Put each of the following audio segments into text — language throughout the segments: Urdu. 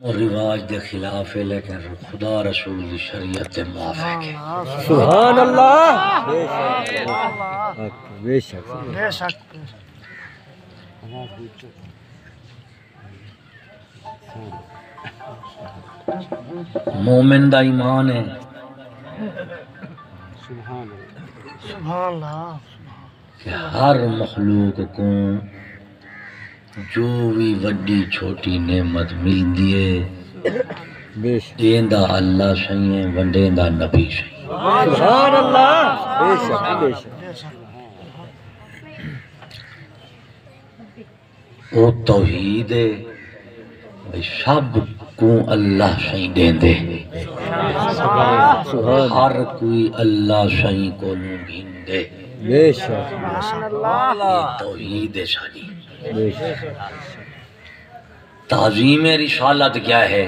رواج دے خلاف ہے لیکن خدا رسول دی شریعت دے موافق ہے۔ سبحان اللہ، بے شک بے شک۔ مومن دا ایمان ہے سبحان اللہ کہ ہر مخلوق کو جو بھی وڈی چھوٹی نعمت مل دیے دیندا اللہ شیئیں ونڈیندا نبی شیئیں۔ سبحان اللہ، بے شک بے شک۔ او توحید ہے بھئی سب کو اللہ شیئیں دیندے، ہر کوئی اللہ شیئیں کو نو بھیندے، بے شک یہ توحید ہے شادی۔ بے شک تعظیم رسالت کیا ہے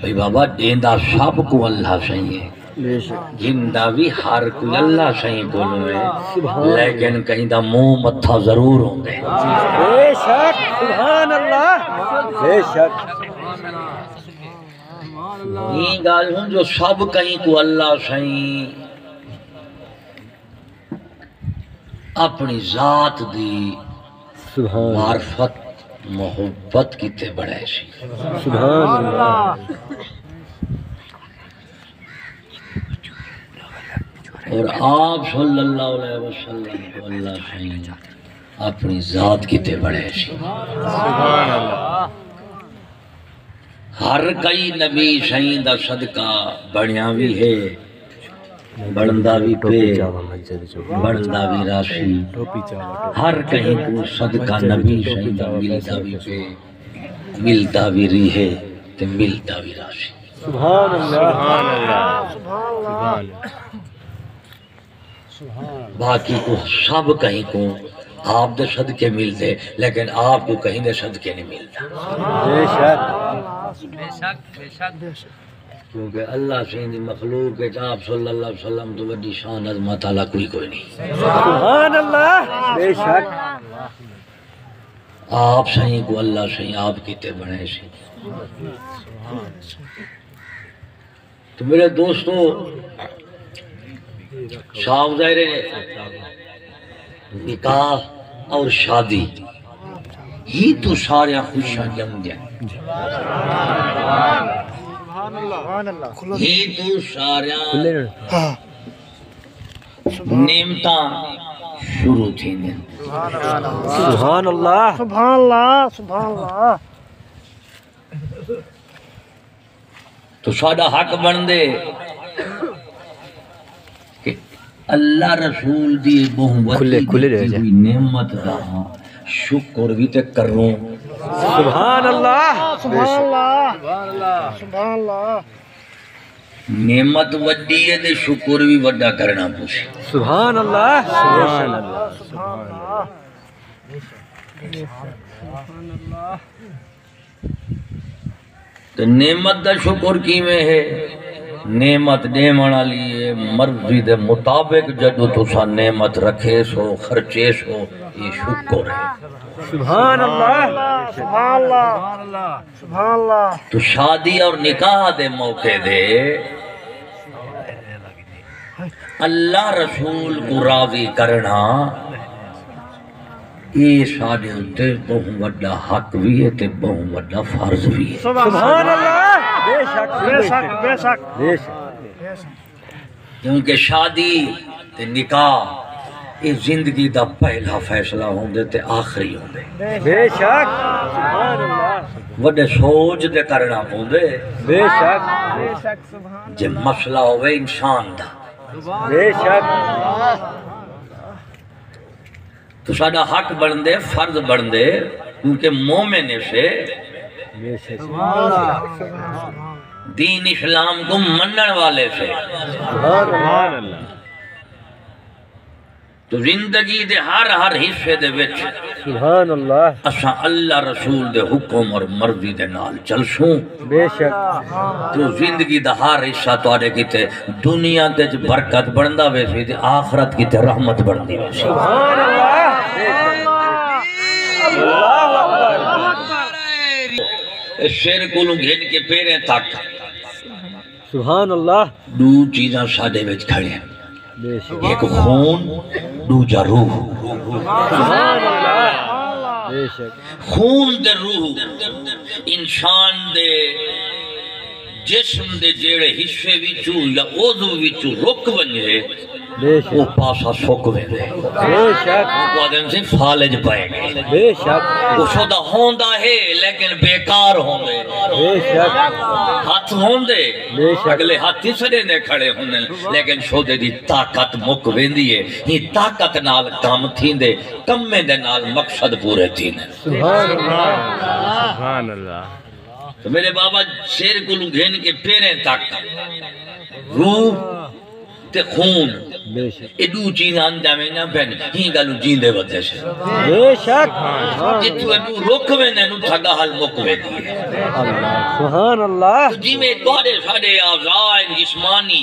بھئی بابا دیندہ سب کو اللہ شیئیں، بے شک جندہ بھی ہر کوئی اللہ شیئیں کو نو ہے، لیکن کہیں دا منہ متھا ضرور ہوں دے۔ بے شک سبحان اللہ، بے شک یہ گال ہوں جو سب کہیں کو اللہ شیئیں اپنی ذات دی سبحان معرفت محبت کیتے بڑھائے سی۔ سبحان اللہ، اور آپ صلی اللہ علیہ وسلم کو اللہ شیئیں اپنی ذات کیتے بڑھائے سی۔ سبحان اللہ، ہر کئی نبی شیئیں دا صدقہ بڑھیاں بھی ہے، بڑھندہ بھی پہ بڑھندہ بھی راشی، ہر کہیں کو صدقہ نبی شیئیں دا ملتا بھی پہ ملتا بھی ری ہے تے ملتا بھی راشی۔ سبحان اللہ، سبحان اللہ، باقی کو سب کہیں کو آپ دے صدقے ملتے لیکن آپ کو کہیں دے صدقے نہیں ملتا، بے شک کیونکہ اللہ سے دی مخلوق ہے کہ آپ صلی اللہ علیہ وسلم تو بڑی شان عظمت اللہ کوئی نہیں۔ سبحان اللہ، بے شک آپ صحیح کو اللہ صحیح آپ کیتے بڑھے سے۔ تو میرے دوستو صاف ظاہر ہے نکاح اور شادی ہی تو سارے خوشیاں جم گیا، ہی تو سارے نعمتاں شروع تھی دیں۔ سبحان اللہ، سبحان اللہ، سبحان اللہ، تو ساڑا حق بن دے کہ اللہ رسول دی بہوتی ہوئی نعمت دا شکر بھی تے کروں۔ سبحان اللہ، سبحان اللہ، سبحان اللہ، نعمت وڈی ہے تے شکر بھی وڈا کرنا پوچھے۔ سبحان اللہ، سبحان اللہ، سبحان اللہ، تو نعمت دا شکر کی میں ہے نعمت دیمانا لیے مرضی دے مطابق جدو تسا نعمت رکھے سو خرچے سو یہ شکر ہے۔ سبحان اللہ، سبحان اللہ، سبحان اللہ، تو شادی اور نکاح دے موقع دے اللہ رسول کو راضی کرنا یہ ساڑھے ہوتے بہت بڑا حق بھی ہے تے بہت بڑا فرض بھی ہے۔ سبحان اللہ، بے شک بے شک بے شک بے شک، کیونکہ شادی تے نکاح یہ زندگی دا پہلا فیصلہ ہوں دے تے آخری ہوں دے، بے شک سبحان اللہ، وڈے سوچ دے کرنا ہوں دے بے شک بے شک سبحان جے مسئلہ ہوئے انسان دا۔ بے شک تو ساڑا حق بن دے فرض بن دے کیونکہ مومن سے بے شک سبحان دین اسلام کو منن والے سے اللہ، تو زندگی دے ہر حصے دے وچ سبحان اللہ، اساں اللہ رسول دے حکم اور مرضی دے نال چلسوں بے شک تو زندگی دا ہر حصہ تواڈے کیتے دنیا دے برکت بندا ویسی تے آخرت کیتے رحمت بندی ویسی۔ سبحان اللہ، اللہ اکبر، سر کو گھن کے پیریں تک سبحان اللہ دو چیزاں سادے وچ کھڑے ہیں بے شک ایک خون دوجا روح سبحان اللہ بے شک خون دے روح انسان دے جسم دے جیڑے حصے وچوں یا عضو وچوں رک ونجے بے شک وہ پاسا سک ویندے بے شک وہ دن سے فالج پائے گئے بے شک وہ شدہ ہوندہ ہے لیکن بیکار ہوندے بے شک ہاتھ ہوندے بے شک اگلے ہاتھی سڑے نے کھڑے ہوندے لیکن شودے دی طاقت مک ویندی ہے ہی طاقت نال کام تھیندے کمے دے نال مقصد پورے تھیندے سبحان اللہ سبحان اللہ تو میرے بابا شیر کو گھن کے پیریں تک روح تے خون بے شک یہ دو چیزیں انجامیں نہ پہنے ہی گلو جیندے بدے سے بے شک جتو ہے روک ویندے نو تھگا حل مک ویندی ہے اللہ سبحان اللہ تو جی میں توڑے ساڑے آزائن جسمانی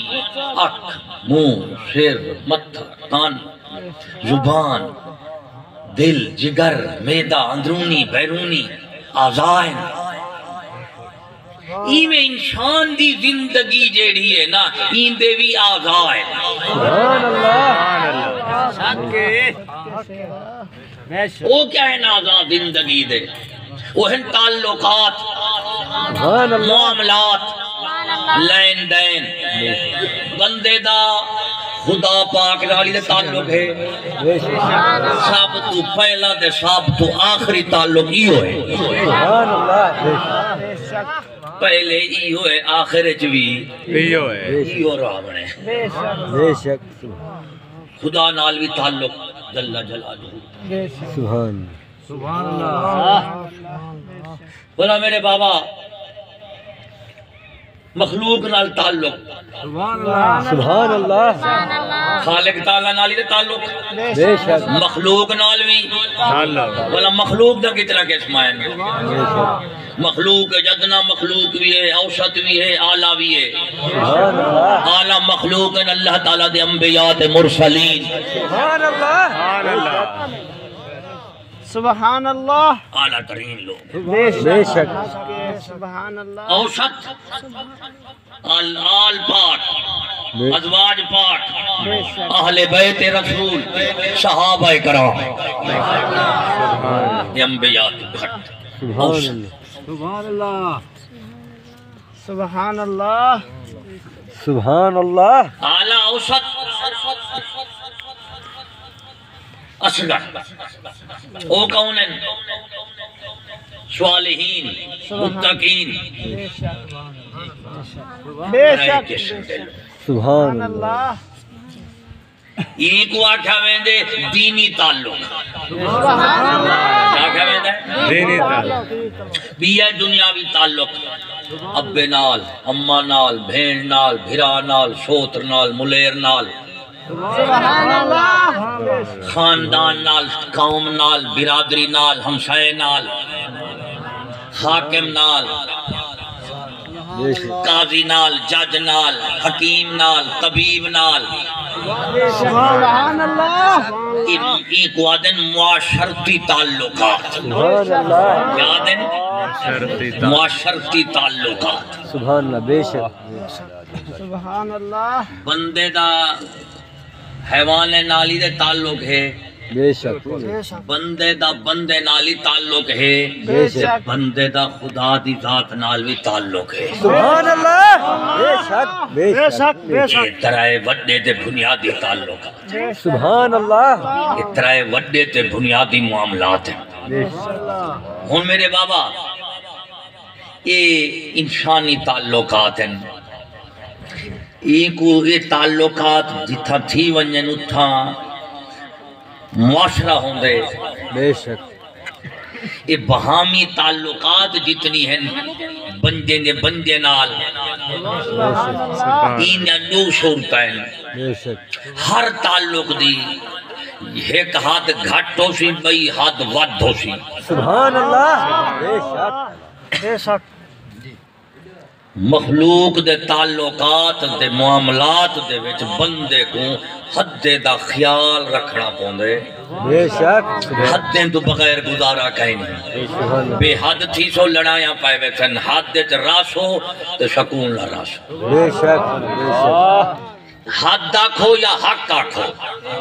اک منہ سر متھا کان زبان دل جگر میدہ اندرونی بیرونی آزائن ایویں انسان دی زندگی جیڑی ہے نا این دے بھی آزائن سبحان اللہ وہ کیا ہے آزاد زندگی دے وہ ہیں تعلقات سبحان اللہ معاملات لین دین بندے دا خدا پاک نالی دے تعلق ہے بے شک سب تو پہلا دے سب تو آخری تعلق ہی ہوئے سبحان اللہ بے شک پہلے ہی ہوئے آخر چوی بے ہی ہو رہا بنے شک خدا نال بھی تعلق جل جلالہ سبحان بولا میرے بابا مخلوق نال تعلق سبحان اللہ خالق تعالیٰ نالی دے تعلق بے شک مخلوق نال بھی بولا مخلوق دا کتنا قسم ہے مخلوق جدنا مخلوق بھی ہے اوسط بھی ہے اعلیٰ بھی ہے سبحان اللہ اعلیٰ مخلوق ہے اللہ تعالیٰ دے انبیاء دے مرسلین سبحان اللہ سبحان اللہ اعلیٰ ترین لوگ بے شک سبحان اللہ اوسط آل پاک ازواج پاک اہل بیت رسول صحابہ کرام یہ انبیاء کی گھٹ سبحان اللہ سبحان اللہ سبحان اللہ اعلیٰ اوسط اصغر او کون ہیں صالحین متقین بے شک سبحان اللہ یہ کو آکھا ویندے دینی تعلق آکھا ویندے دینی تعلق بیہ دنیاوی تعلق ابے نال اماں نال بھین نال بھرا نال سوتر نال ملیر نال سبحان اللہ خاندان نال قوم نال برادری نال ہمسائے نال حاکم نال قاضی نال جج نال حکیم نال طبیب نال سبحان اللہ یہ کو آدن معاشرتی تعلقات سبحان اللہ یادن معاشرتی تعلقات سبحان اللہ بے شک سبحان اللہ بندے دا حیوان نالی دے تعلق ہے بے شک بندے دا بندے نالی تعلق ہے بے شک بندے دا خدا دی ذات نال بھی تعلق ہے سبحان اللہ بے شک بے شک یہ طرح وڈے تے بنیادی تعلق سبحان اللہ یہ طرح وڈے تے بنیادی معاملات ہیں بے شک ہون میرے بابا یہ انسانی تعلقات ہیں یہ تعلقات جتھا تھی ونجن اتھا معاشرہ ہوں دے بے شک یہ بہامی تعلقات جتنی ہیں بندے نے بندے نال این دو صورتیں ہیں بے شک ہر تعلق دی ایک ہاتھ گھٹ ہو سی بئی ہاتھ ود ہو سی سبحان اللہ بے شک بے شک مخلوق دے تعلقات دے معاملات دے وچ بندے کو حد دا خیال رکھنا پوندے بے شک حدیں تو بغیر گزارا کہیں نہیں بے حد تھی سو لڑائیاں پائے ویسن حد تے راس ہو تو سکون نہ راس بے شک حد آکھو یا حق آکھو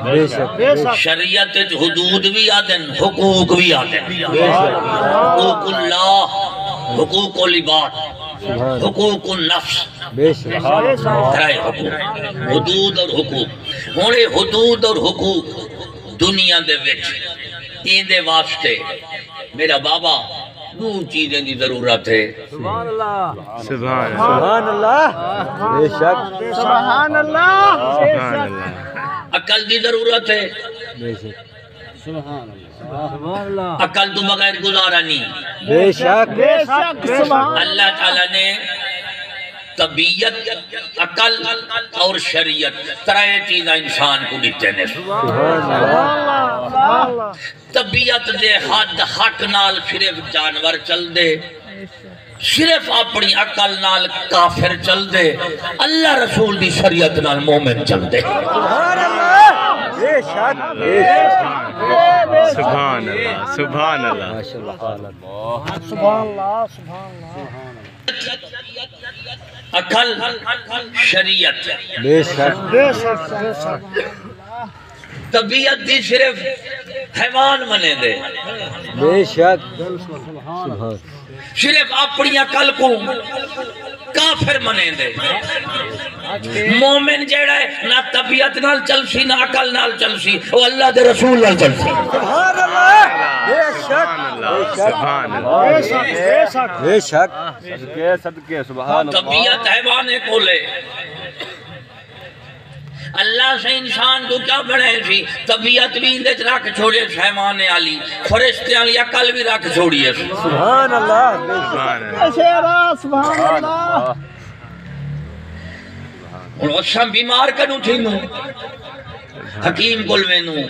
بے شک شریعت حدود بھی آدن حقوق بھی آدن حقوق اللہ حقوق العباد حقوق النفس بے شک ترائے حقوق حدود اور حقوق ہونے حدود اور حقوق دنیا دے وچ این دے واسطے میرا بابا دو چیزیں دی ضرورت ہے سبحان اللہ سبحان اللہ بے شک سبحان اللہ عقل دی ضرورت ہے بے شک سبحان اللہ عقل تو بغیر گزارا نہیں بے شک بے شک سبحان اللہ تعالیٰ نے طبیعت عقل اور شریعت ترائے چیزیں انسان کو دیتے ہیں اللہ طبیعت دے حد حق نال صرف جانور چل دے صرف اپنی عقل نال کافر چل دے اللہ رسول دی شریعت نال مومن چل دے سبحان اللہ بے شک بے شک سبحان اللہ سبحان اللہ ماشاءاللہ سبحان اللہ سبحان اللہ عقل شریعت بے شک بے شک بے شک طبیعت دی صرف حیوان منے دے بے شک سبحان صرف اپنی عقل کو کافر منے دے مومن جیڑا ہے نہ طبیعت نال چلسی نہ عقل نال چلسی وہ اللہ دے رسول نال چلسی سبحان اللہ بے شک سبحان اللہ بے شک بے شک بے شک صدقے صدقے سبحان طبیعت حیوانے کو لے اللہ سے انسان کو کیا بڑھے سی طبیعت بھی اندے رکھ چھوڑے حیوانے علی فرشتے علی عقل بھی رکھ چھوڑیے سبحان اللہ بے سبحان اللہ شیرا سبحان اللہ اور اساں بیمار کنو تھینو حکیم کول وینو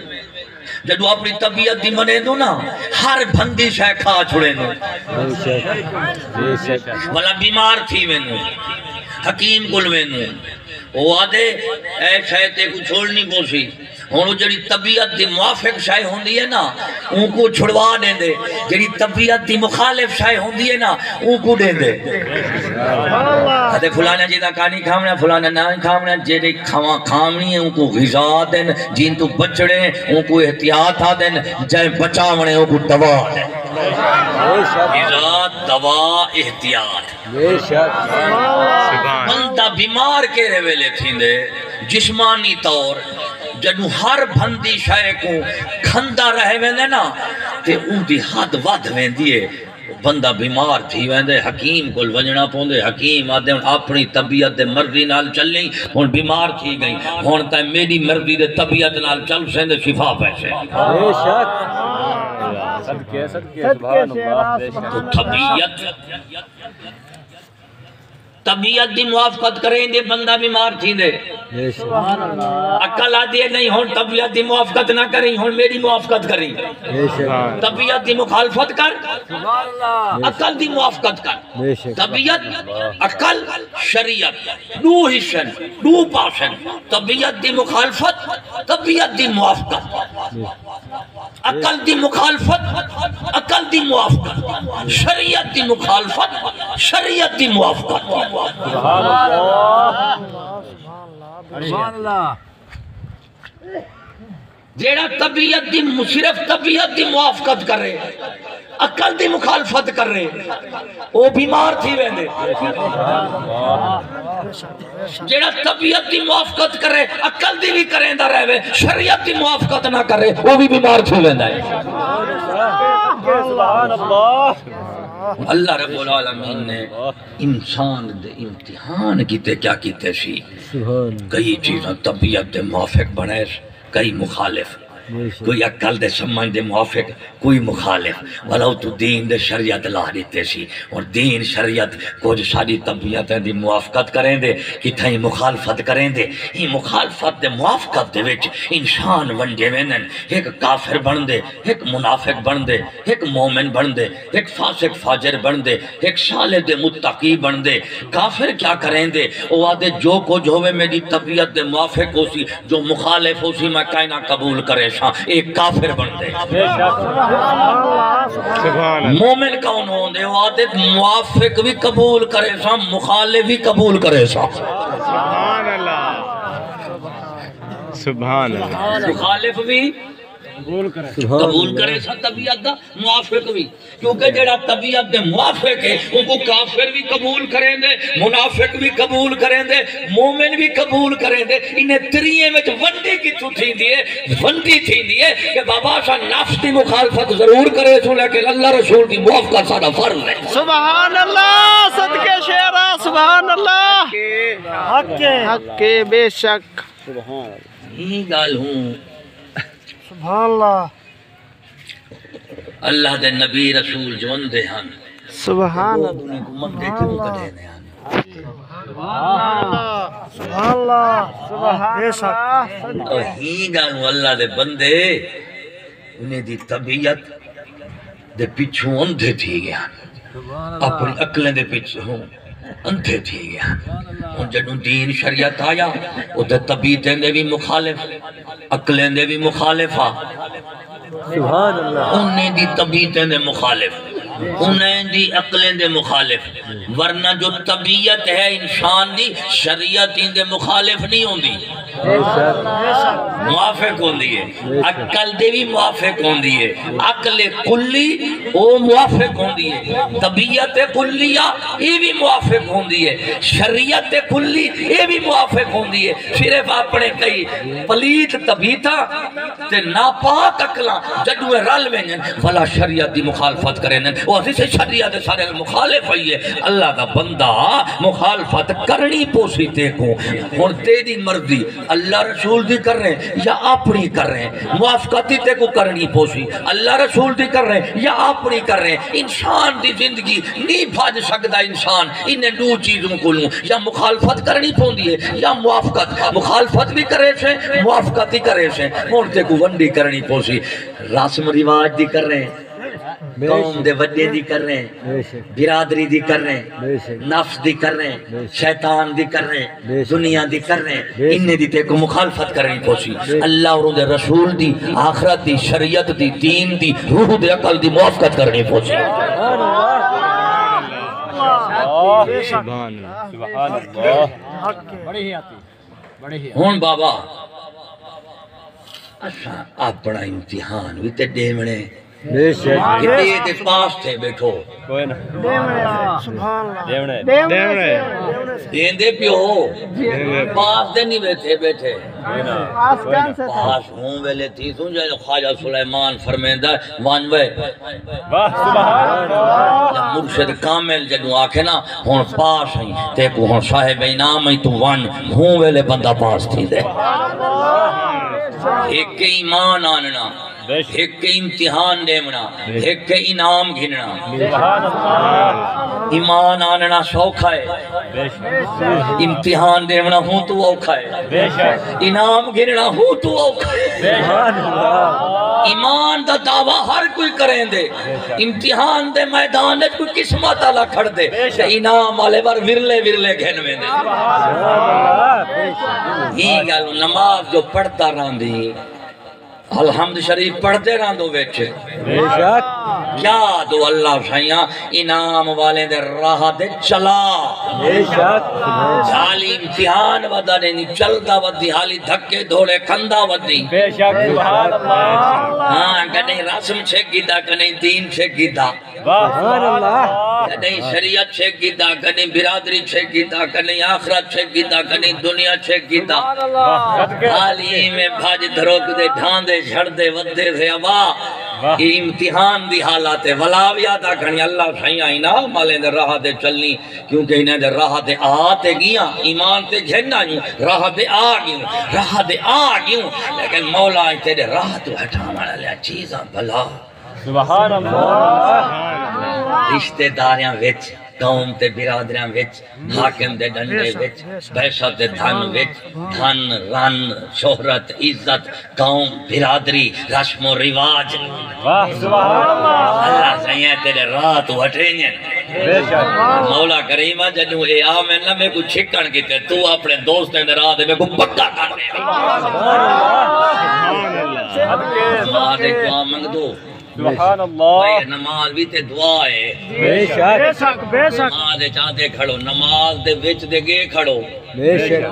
جدو اپنی طبیعت دی منے دو نا ہر بھندی شے کھا چھوڑے نو شک بے شک والا بیمار تھی وینو حکیم کول وینو وہ آدھے اے شاید کو چھوڑنی پوسی ہونو جڑی طبیعت دی موافق شاہ ہوندی ہے نا ان کو چھڑوا دیں دے جڑی طبیعت دی مخالف شاہ ہوندی ہے نا ان کو دیں دے آدھے فلانا جیدہ کانی کھامنا فلانا نہ کھامنا جیدے کھامنی ہے ان کو غذا دیں جن تو بچڑے ان کو احتیاط آ دیں جائے بچاونے ان کو دوا دیں غذا دوا احتیاط بے شک سبحان بندہ بیمار کے رویلے تھیں دے جسمانی طور جنو ہر بھندی شاہ کو کھندا رہے ویندے نا تے ان دی حد ود ویندی ہے بندہ بیمار تھی ویندے حکیم کول ونجنا پوندے حکیم آدھے اپنی طبیعت دے مرضی نال چلیں ہن بیمار تھی گئی ہن تے میری مرضی دے طبیعت نال چل سیندے شفا پیسے بے شک صدقے صدقے صدقے سبحان شیرا اللہ بے شک سبحان طبیعت دی موافقت کریں دے بندہ بیمار تھی دے بے شک عقل آدھی ہے نہیں ہون طبیعت دی موافقت نہ کریں ہون میری موافقت کریں بے شک طبیعت دی مخالفت کر عقل دی موافقت کر بے شک طبیعت عقل شریعت دو حصن دو پاسن طبیعت دی مخالفت طبیعت دی موافقت عقل دی مخالفت عقل دی موافقت شریعت دی مخالفت شریعت دی موافقت سبحان اللہ جیڑا طبیعت دی صرف طبیعت دی موافقت کر رہے عقل دی مخالفت کر رہے وہ بیمار تھی ویندے جیڑا طبیعت دی موافقت کر رہے عقل دی بھی کریں دا رہے شریعت دی موافقت نہ کر رہے وہ بھی بیمار تھی ویندہ ہے سبحان اللہ اللہ رب العالمین نے انسان دے امتحان کیتے کیا کیتے سی سبحان کئی چیزاں طبیعت دے موافق بنے کئی مخالف کوئی عقل دے سمجھ دے موافق کوئی مخالف ولو تو دین دے شریعت لا دیتے سی اور دین شریعت کچھ ساری طبیعت دی موافقت کریں دے کتھائی مخالفت کریں دے یہ مخالفت دے موافقت دے وچ انسان ونجے وینن ایک کافر بن دے ایک منافق بن دے ایک مومن بن دے ایک فاسق فاجر بن دے ایک صالح دے متقی بن دے کافر کیا کریں دے وہ آدھے جو کچھ ہوئے میری طبیعت دے موافق ہو سی جو مخالف ہو سی میں کائنہ قبول کرے سا ایک کافر بن دے بے شک سبحان اللہ مومن کون ہوں دے وعدت موافق بھی قبول کرے سا مخالف بھی قبول کرے سا سبحان اللہ سبحان اللہ مخالف بھی قبول کرے سا طبیعت دا موافق بھی کیونکہ جڑا طبیعت دے موافق ہے ان کو کافر بھی قبول کریں دے منافق بھی قبول کریں دے مومن بھی قبول کریں دے انہیں تریے میں ونڈی کی تو تھی دیئے ونڈی تھی دیئے کہ بابا سا نفس دی مخالفت ضرور کرے سو لیکن اللہ رسول کی موافقت سارا فرض ہے سبحان اللہ صدقے شیرہ سبحان اللہ حق کے بے شک ہی گال ہوں سبحان اللہ اللہ دے نبی رسول جو اندے ہن سبحان اللہ انہیں کو مندے کیوں کدے نے آنے سبحان اللہ بے شک اور ہی گالوں اللہ دے بندے انہیں دی طبیعت دے پچھوں اندھے تھی گیا اپنی عقلیں دے پچھوں اندھے تھی گیا ان جنہوں دین شریعت آیا وہ دے طبیعتیں دے بھی مخالف عقلیں دے بھی مخالفہ سبحان اللہ انہیں دی طبیعتیں دے مخالف انہیں دی عقلیں دے مخالف ورنہ جو طبیعت ہے انسان دی شریعت دے مخالف نہیں ہوں دی موافق ہوں دی ہے عقل دے بھی موافق ہوں دی ہے عقل کلی وہ موافق ہوں دی ہے طبیعت کلیہ یہ بھی موافق ہوں دی ہے شریعت کلی یہ بھی موافق ہوں دی ہے صرف اپنے کئی پلیت طبیعتہ تے ناپاک عقلاں جدوے رل میں فلا شریعت دی مخالفت کریں وہ عزیز شریعت سارے مخالف ہے اللہ کا بندہ مخالفت کرنی پوسی تے کو اور تیری مرضی اللہ رسول دی کر رہے ہیں یا اپنی کر رہے ہیں موافقتی تے کو کرنی پوسی اللہ رسول دی کر رہے ہیں یا اپنی کر رہے ہیں انسان دی زندگی نہیں بھاج سکتا انسان انہیں دو چیزوں کو لوں یا مخالفت کرنی پوندی ہے یا موافقت مخالفت بھی کرے سے موافقتی کرے سے اور تے کو ونڈی کرنی پوسی رسم رواج دی کر رہے ہیں قوم دے وڈے دی کر رہے ہیں برادری دی کر رہے ہیں نفس دی کر رہے ہیں شیطان دی کر رہے ہیں دنیا دی کر رہے ہیں انہیں دی تے کو مخالفت کرنی پوسی اللہ اور دے رسول دی آخرت دی شریعت دی دین دی روح دے عقل دی موافقت کرنی پوسی سبحان اللہ ہون بابا اچھا اپنا امتحان بھی تے دیمنے بے شک کتے تے پاس تھے بیٹھو کوئی نہ سبحان اللہ دیونے دین دے پیو پاس دے نہیں بیٹھے بیٹھے پاس ہوں ویلے تھی سنجھے خواجہ سلیمان فرمیندہ وانوے واہ سبحان اللہ مرشد کامل جدو آکھے نا ہون پاس ہیں تے کو ہون صاحب انعام ہیں تو وان ہوں ویلے بندہ پاس تھی دے ایک ایمان آننا ایک امتحان دیمنا ایک انعام گھننا ایمان آننا سوکھا ہے امتحان دیمنا ہوں تو اوکھا ہے انعام گھننا ہوں تو اوکھا ہے ایمان دا دعویٰ ہر کوئی کریں دے امتحان دے میدان دے کوئی قسمت اللہ کھڑ دے انعام والے بار ورلے ورلے گھن میں دے ہی گل نماز جو پڑھتا رہن دی الحمد شریف پڑھتے رہاں دو بیٹھے کیا دو اللہ سائیاں انعام والے دے راہ دے چلا حالی امتحان ودا نہیں چلدا ودی حالی دھکے دھوڑے کھندا ودی بے شک سبحان اللہ ہاں کہیں رسم چھے گیدہ کہیں دین چھے گیدہ سبحان اللہ کہیں شریعت چھے گیدہ کہیں برادری چھے گیدہ کہیں آخرت چھے گیدہ کہیں دنیا چھے گیدہ حالی میں بھاج دھروک دے ڈھان دے جھڑ دے ودے سے ابا یہ امتحان دی حالات ہے ولاویاتا کھنی اللہ سائیاں انعام مالے دے راہ دے چلنی کیونکہ انہیں دے راہ دے آتے گیاں ایمان تے جھننا یوں راہ دے آ گیوں لیکن مولا تیرے راہ تو ہٹا مانا لیا چیزاں بھلا سبحان اللہ رشتہ داریاں وچ قوم تے برادریاں وچ حاکم دے ڈنڈے وچ پیسہ تے دھن وچ دھن رن شہرت عزت قوم برادری رسم و رواج اللہ سیاں تیرے راہ تو ہٹے نہیں مولا کریمہ جنو اے آمین نہ میں کو چھکن کی تے تو اپنے دوستیں دے راہ دے میں کو پکا کر دے ماں دے دعا منگ دو سبحان اللہ نماز بھی تے دعا ہے بے شک بے شک نماز دے چاہتے کھڑو نماز دے وچ دے گے کھڑو بے شک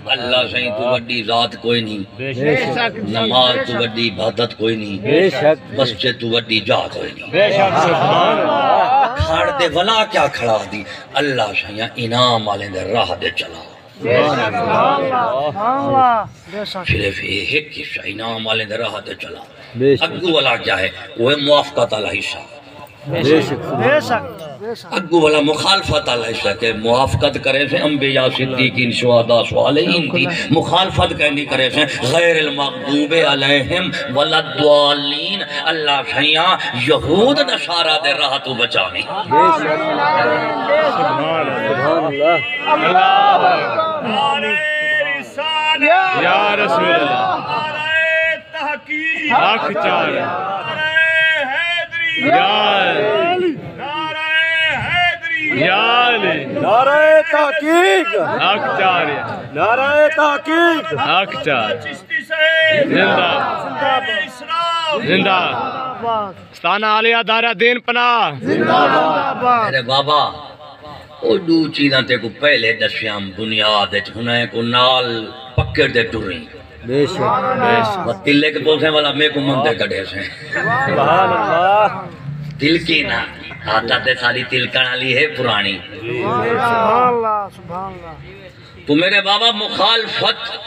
اللہ سہیں تو وڈی ذات کوئی نہیں بے شک نماز تو وڈی عبادت کوئی نہیں بے شک مسجد تو وڈی جا کوئی نہیں بے شک سبحان اللہ کھڑ دے ولا کیا کھڑا دی اللہ سہیں انعام والے دے راہ دے چلا صرف ایک حصہ انعام والے دے راہ دے چلا اگو والا کیا ہے وہ ہے موافقت علیہ حصہ بے شک اگو والا مخالفت علیہ حصہ کہ موافقت کرے سے انبیاء صدیقین شہداء صالحین کی مخالفت کہنی کرے سے غیر المغضوب علیہم والضالین اللہ سیاں یہود نصارہ دے راہ تو بچانی سبحان اللہ یا رسول اللہ حق چار یا علی نعرہ تحقیق حق چار نعرہ تحقیق حق چار زندہ زندہ ستانہ علیہ دارہ دین پناہ میرے بابا وہ دو چیزاں تے کو پہلے دسیاں بنیاد ہنے کو نال پکڑ دے ٹوریں بے شک وہ تلے کے پوسے والا میں کو مندے کڑے سے سبحان اللہ تل کی نا آتا تے ساری تلکن علی ہے پرانی تو میرے بابا مخالفت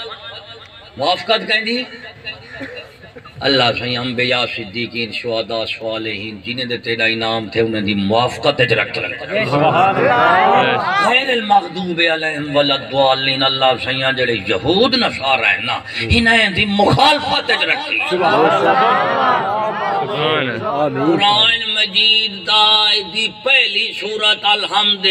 موافقت کہیں دی اللہ سہیں انبیاء صدیقین شہداء صالحین جنہیں دے تیرا انعام تھے انہیں دی موافقت رکھ غیر المغضوب علیہم والضالین اللہ سہیں جڑے یہود نصارہ ہیں نا انہیں دی مخالفت رکھی قرآن مجید دا دی پہلی سورت الحمد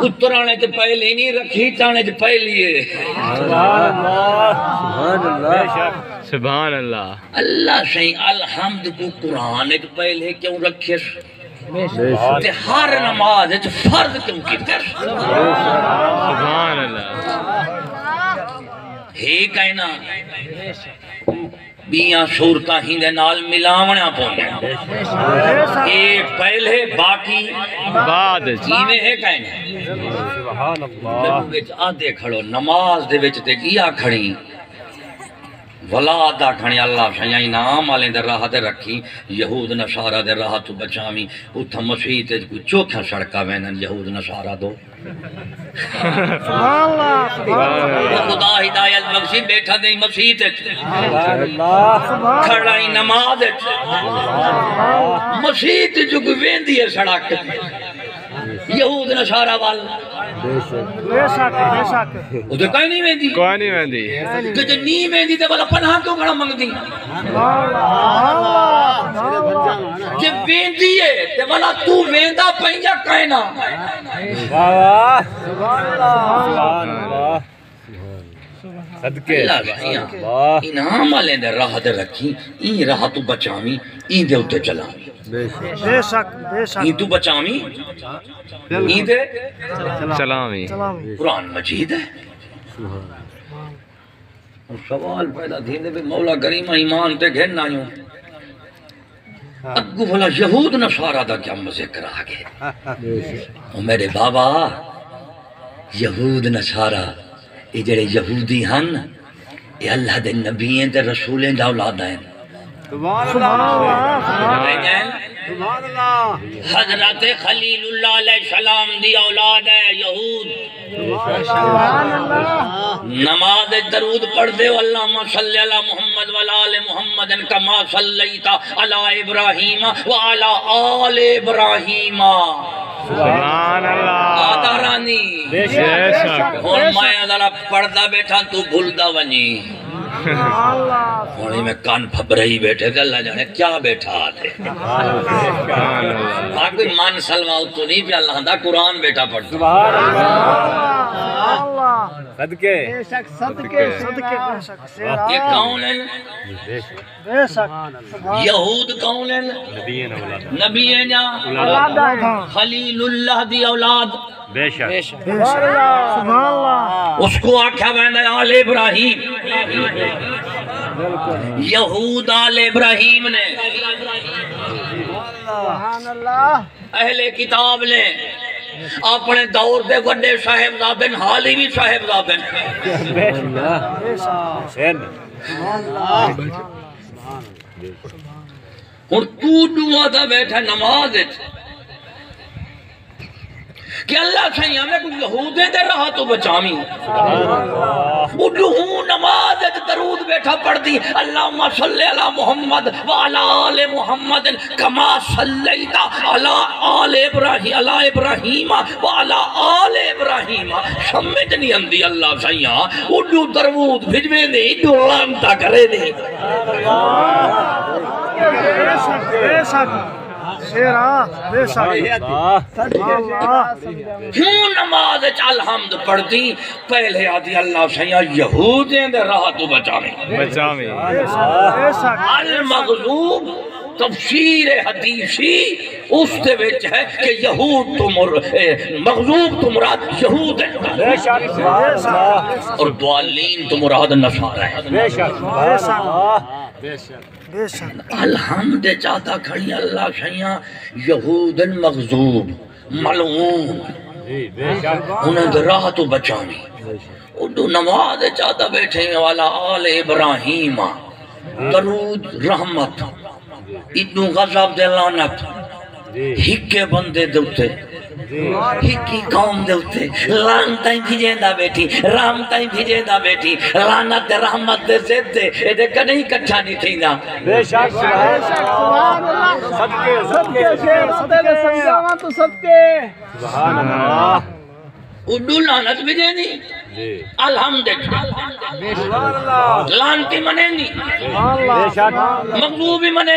اترانے سے پہلے نہیں رکھی تانے سے پہلی ہے سبحان اللہ اللہ سہیں الحمد کو قرآن کے پہلے کیوں رکھے تے ہر نماز فرض کیوں کی تر سبحان اللہ ہی کہنا بیاں صورتاں ہی دے نال ملاونا پونے ایک پہلے باقی بعد جیوے ہے کہنا سبحان اللہ آدھے کھڑو نماز دے وچ تے کیا کھڑی ولا آدھا کھڑی اللہ سیاں انعام والے دے راہ دے رکھی یہود نصارہ دے راہ تو بچامی اتھا مسیح تے کوئی چوکھا سڑکا وینن یہود نصارہ دو خدا ہدایت بخشی بیٹھا دے مسیح تے کھڑائی نماز مسیح تے جو کوئی ویندی ہے سڑک یہود نصارہ والا ادھے کہیں نہیں ویندی کوئی نہیں ویندی تو جو نہیں ویندی تے والا پناہ کیوں کھڑا منگ دی جب ویندی ہے تے والا تو ویندہ پہنجا کہنا سبحان اللہ صدقے انعام والے دے راہ دے رکھی این راہ تو بچامی این دے اتے چلامی بے شک این تو بچامی این دے سلامی قرآن مجید ہے سوال پیدا تھی دے مولا کریمہ ایمان تے گھرنا یوں اگو بھلا یہود نصارہ دا کیا ذکر آگے میرے بابا یہود نصارہ یہ جڑے یہودی ہن یہ اللہ دے نبیین تے رسولیں دا اولاد ہیں حضرت خلیل اللہ علیہ السلام دی اولاد ہے یہود نماز درود پڑھ دے اللہم صلی علی محمد وعلی محمد کما صلیت علی ابراہیم وعلی آل ابراہیم سبحان اللہ آدھا رانی بے شک اور میں ذرا پڑھتا بیٹھا تو بھولتا ونی ہونے میں کان پھبرہی بیٹھے تھے اللہ جانے کیا بیٹھا آتے کوئی مان سلوہ تو نہیں پہ اللہ دا قرآن بیٹا پڑھتا صدقے یہ کون ہے یہود کون ہے نبی ہے نا خلیل اللہ دی اولاد بے شک اس کو آکھا بہنے آل ابراہیم یہود آل ابراہیم نے اہل کتاب نے اپنے دور دے وڈے صاحبزادن حالی بھی صاحبزادن اور تو دعا تھا بیٹھا نماز کہ اللہ سیاں میں کوئی یہودے دے رہا تو بچامی اڈھوں نماز درود بیٹھا پڑھ دی اللہم صلی علی محمد وعلا آل محمد کما صلیتا علی ابراہیم وعلا آل ابراہیم سمجھ نہیں اندی اللہ سیاں اڈھوں درود بھجوے دے اڈھوں لانتا کرے دے کیوں نماز الحمد پڑھتی پہلے آدھی اللہ سیاں یہودیں دے راہ تو بچاویں المغضوب تفسیر حدیثی اس دے وچ ہے کہ یہود تو مغضوب تو مراد یہود ہے اور ضالین تو مراد نصارہ ہے الحمد چاہتا کھڑی اللہ شیعہ یہودن مغضوب ملعون انہیں در راہ تو بچانی اردو نماز چاہتا بیٹھے والا آل ابراہیم درود رحمت ادنو غضب دلانت ہکے بندے دوتے ہکی قوم دوتے لانتائیں بھیجیں بیٹھی رحمتائیں بھیجیں بیٹھی لانت رحمت دے زد دے ایدے کڑیں کٹھا نہیں تھی نا بے شک سبحان اللہ اردو لانت بھیجیں دی الحمد لانتی منے دی مغضوبی منے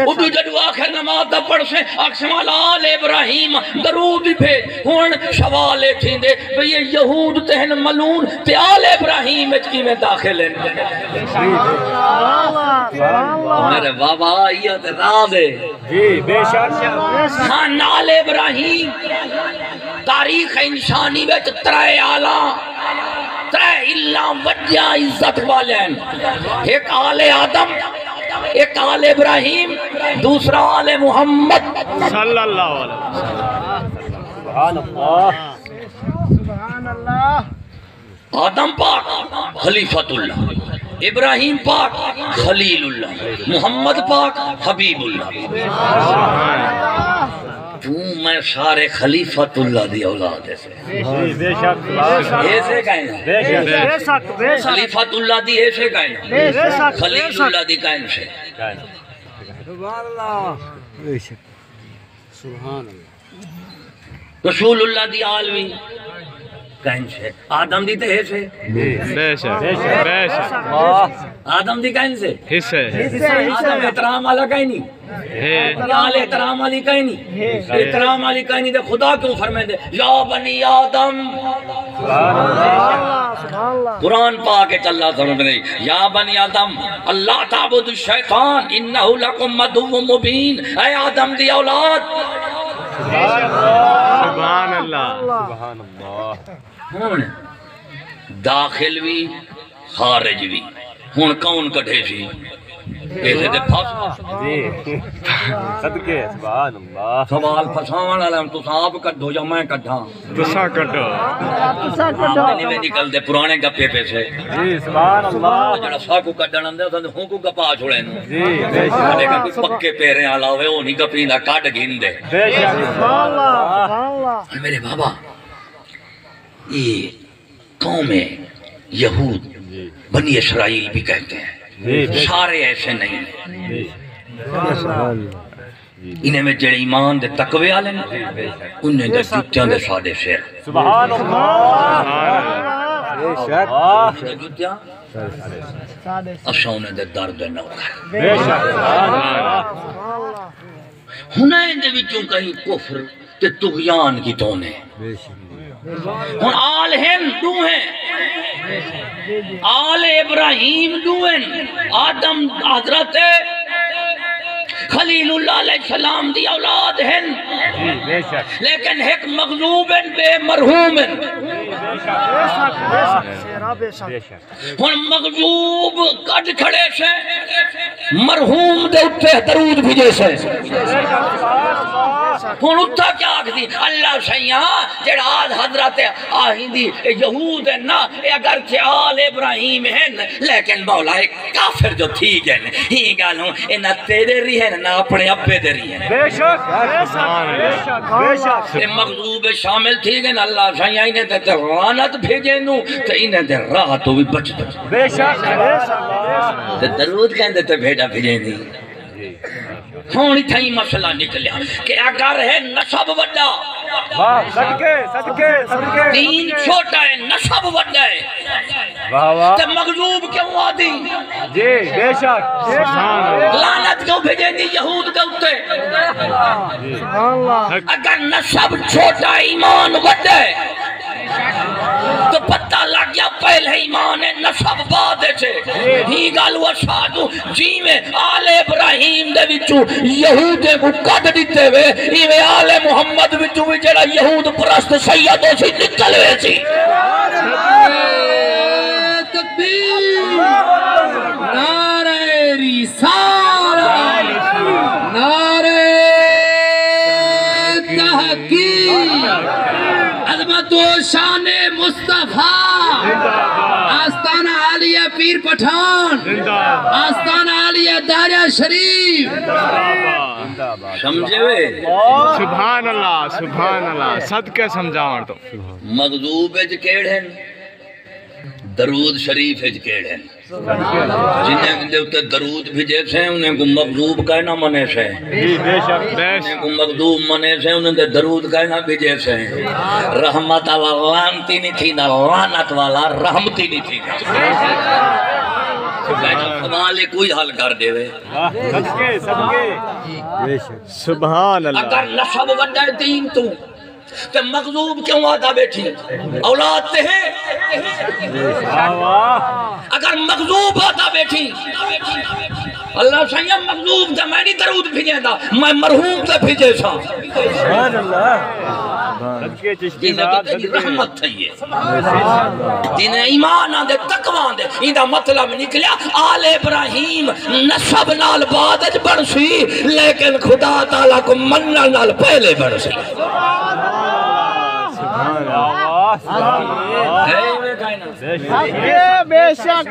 اردو جدو آخر نماز دا پڑھ سے اقسم آل ابراہیم درود بھیج ہون سوالے تھیں دے بھئی یہود تہن ملون تے آل ابراہیم اچکی میں داخل ہیں میرے بابا یہ تے راہ دے بے شک خان آل ابراہیم تاریخ انسانی وچ ترائے آلہ ترائے اللہ وجہ عزت والین ایک آل آدم ایک آل ابراہیم دوسرا آل محمد صلی اللہ علیہ وسلم سبحان اللہ آدم پاک خلیفۃ اللہ ابراہیم پاک خلیل اللہ محمد پاک حبیب اللہ تو میں سارے خلیفۃ اللہ دی اولاد ایسے بے شک ایسے کہنا خلیفۃ اللہ دی ایسے کہنا خلیل اللہ دی کہنا سے سبحان اللہ بے شک سبحان اللہ رسول اللہ دی عالمی کہن سے آدم دی تے ایسے بے شک بے شک آدم دی کہن سے حصے آدم احترام والا کہیں نہیں آل احترام والی کہیں نہیں احترام والی کہیں نہیں دے خدا کیوں فرمائے دے یا بنی آدم قرآن پاک اللہ سمجھ رہی یا بنی آدم اللہ تعبد الشیطان انہو لکم مدو مبین اے آدم دی اولاد سبحان اللہ سبحان اللہ داخل بھی خارج بھی ہون کون کٹھے سی ایسے دے پھاس صدقے سبحان اللہ سوال پھساوان والا ہم تو صاحب کٹھو یا میں کٹھا تسا کٹو آمدنی میں نکل دے پرانے گپے پیسے جی سبحان اللہ جڑا ساکو کٹھن اندے اساں ہوں کو گپا چھوڑے نو جی بے شک لیکن کوئی پکے پیرے والا ہوئے وہ نہیں گپی دا کٹ گھن دے بے شک سبحان اللہ میرے بابا یہ قوم یہود بنی اسرائیل بھی کہتے ہیں سارے ایسے نہیں ہیں انہیں میں جڑے ایمان دے تقوی آلے انہیں دے جوتیاں دے سادے سیر سبحان اللہ بے شک جوتیاں اساں انہیں دے درد نہ کر بے شک ہنین دے وچوں کہیں کفر تے طغیان کی تونے ہن آل ہند دو ہیں آل ابراہیم دو ہیں آدم حضرت خلیل اللہ علیہ السلام دی اولاد ہیں لیکن ایک مغلوب ہیں بے مرحوم ہیں ہن مغلوب کٹ کھڑے سے مرحوم دے اتے درود بھیجے سے ہن اتھا کیا آکھ دی اللہ سیاں جڑا آج حضرت آہندی یہود ہیں نا اگر کہ آل ابراہیم ہیں لیکن مولا ایک کافر جو تھی گئے ہی گالوں انہا تیرے رہی ہیں نہ اپنے اپنے دے رہی ہیں بے شک مغلوب شامل تھی گئے اللہ سیاں انہیں تے غانت بھیجے نو تے انہیں تے راہ تو بھی بچ دو بے شک تے درود کہندے تے بھیجا بھیجے نہیں ہونی تھائی مسئلہ نکلیا کہ اگر ہے نصب وڈا دین چھوٹا ہے نصب وڈا ہے تے مغلوب کیوں آدھی جی بے شک لعنت کیوں بھیجے دی یہود دے اتے اگر نصب چھوٹا ایمان وڈا ہے تو پتہ لگ گیا پہلے ایمان ہے نصب بعد ہے ہی گالو اشہادو جی میں آل ابراہیم دے وچو یہود کو کٹ دیتے ہوئے ہی میں آل محمد وچو بھی جڑا یہود پرست سیدوں سے نکل ہوئے سی تکبیر نعرہ رسالت نعرہ تحقیق عظمت و شان مصطفیٰ آستانہ عالیہ پیر پٹھان آستانہ عالیہ دارہ شریف سمجھے ہوئے سبحان اللہ صدقے سمجھاوڑ تو مغضوب اج کیڑ ہیں درود شریف اج کیڑ ہیں جنہیں دے اتے درود بھیجے سے انہیں کو مغضوب کہنا منے سے انہیں کو مغضوب منے سے انہیں دے درود کہنا بھیجے سے رحمت والا لانتی نہیں تھی نا لانت والا رحمتی نہیں تھی سوالے کوئی حل کر دے وے سبحان اللہ اگر نصب وڈا دین تو تے مغضوب کیوں آدھا بیٹھی اولاد تے ہیں اگر مغضوب آدھا بیٹھی اللہ سیاں مغضوب تے میں نہیں درود بھیجے دا میں مرحوم تے بھیجے سا سبحان اللہ جنہیں تو تیری رحمت تھی ہے جنہیں ایمان آدھے تقوان دے ایدہ مطلب نکلیا آل ابراہیم نصب نال بعدج بڑھ سی لیکن خدا تعالیٰ کو منہ نال پہلے بڑھ سی بے شک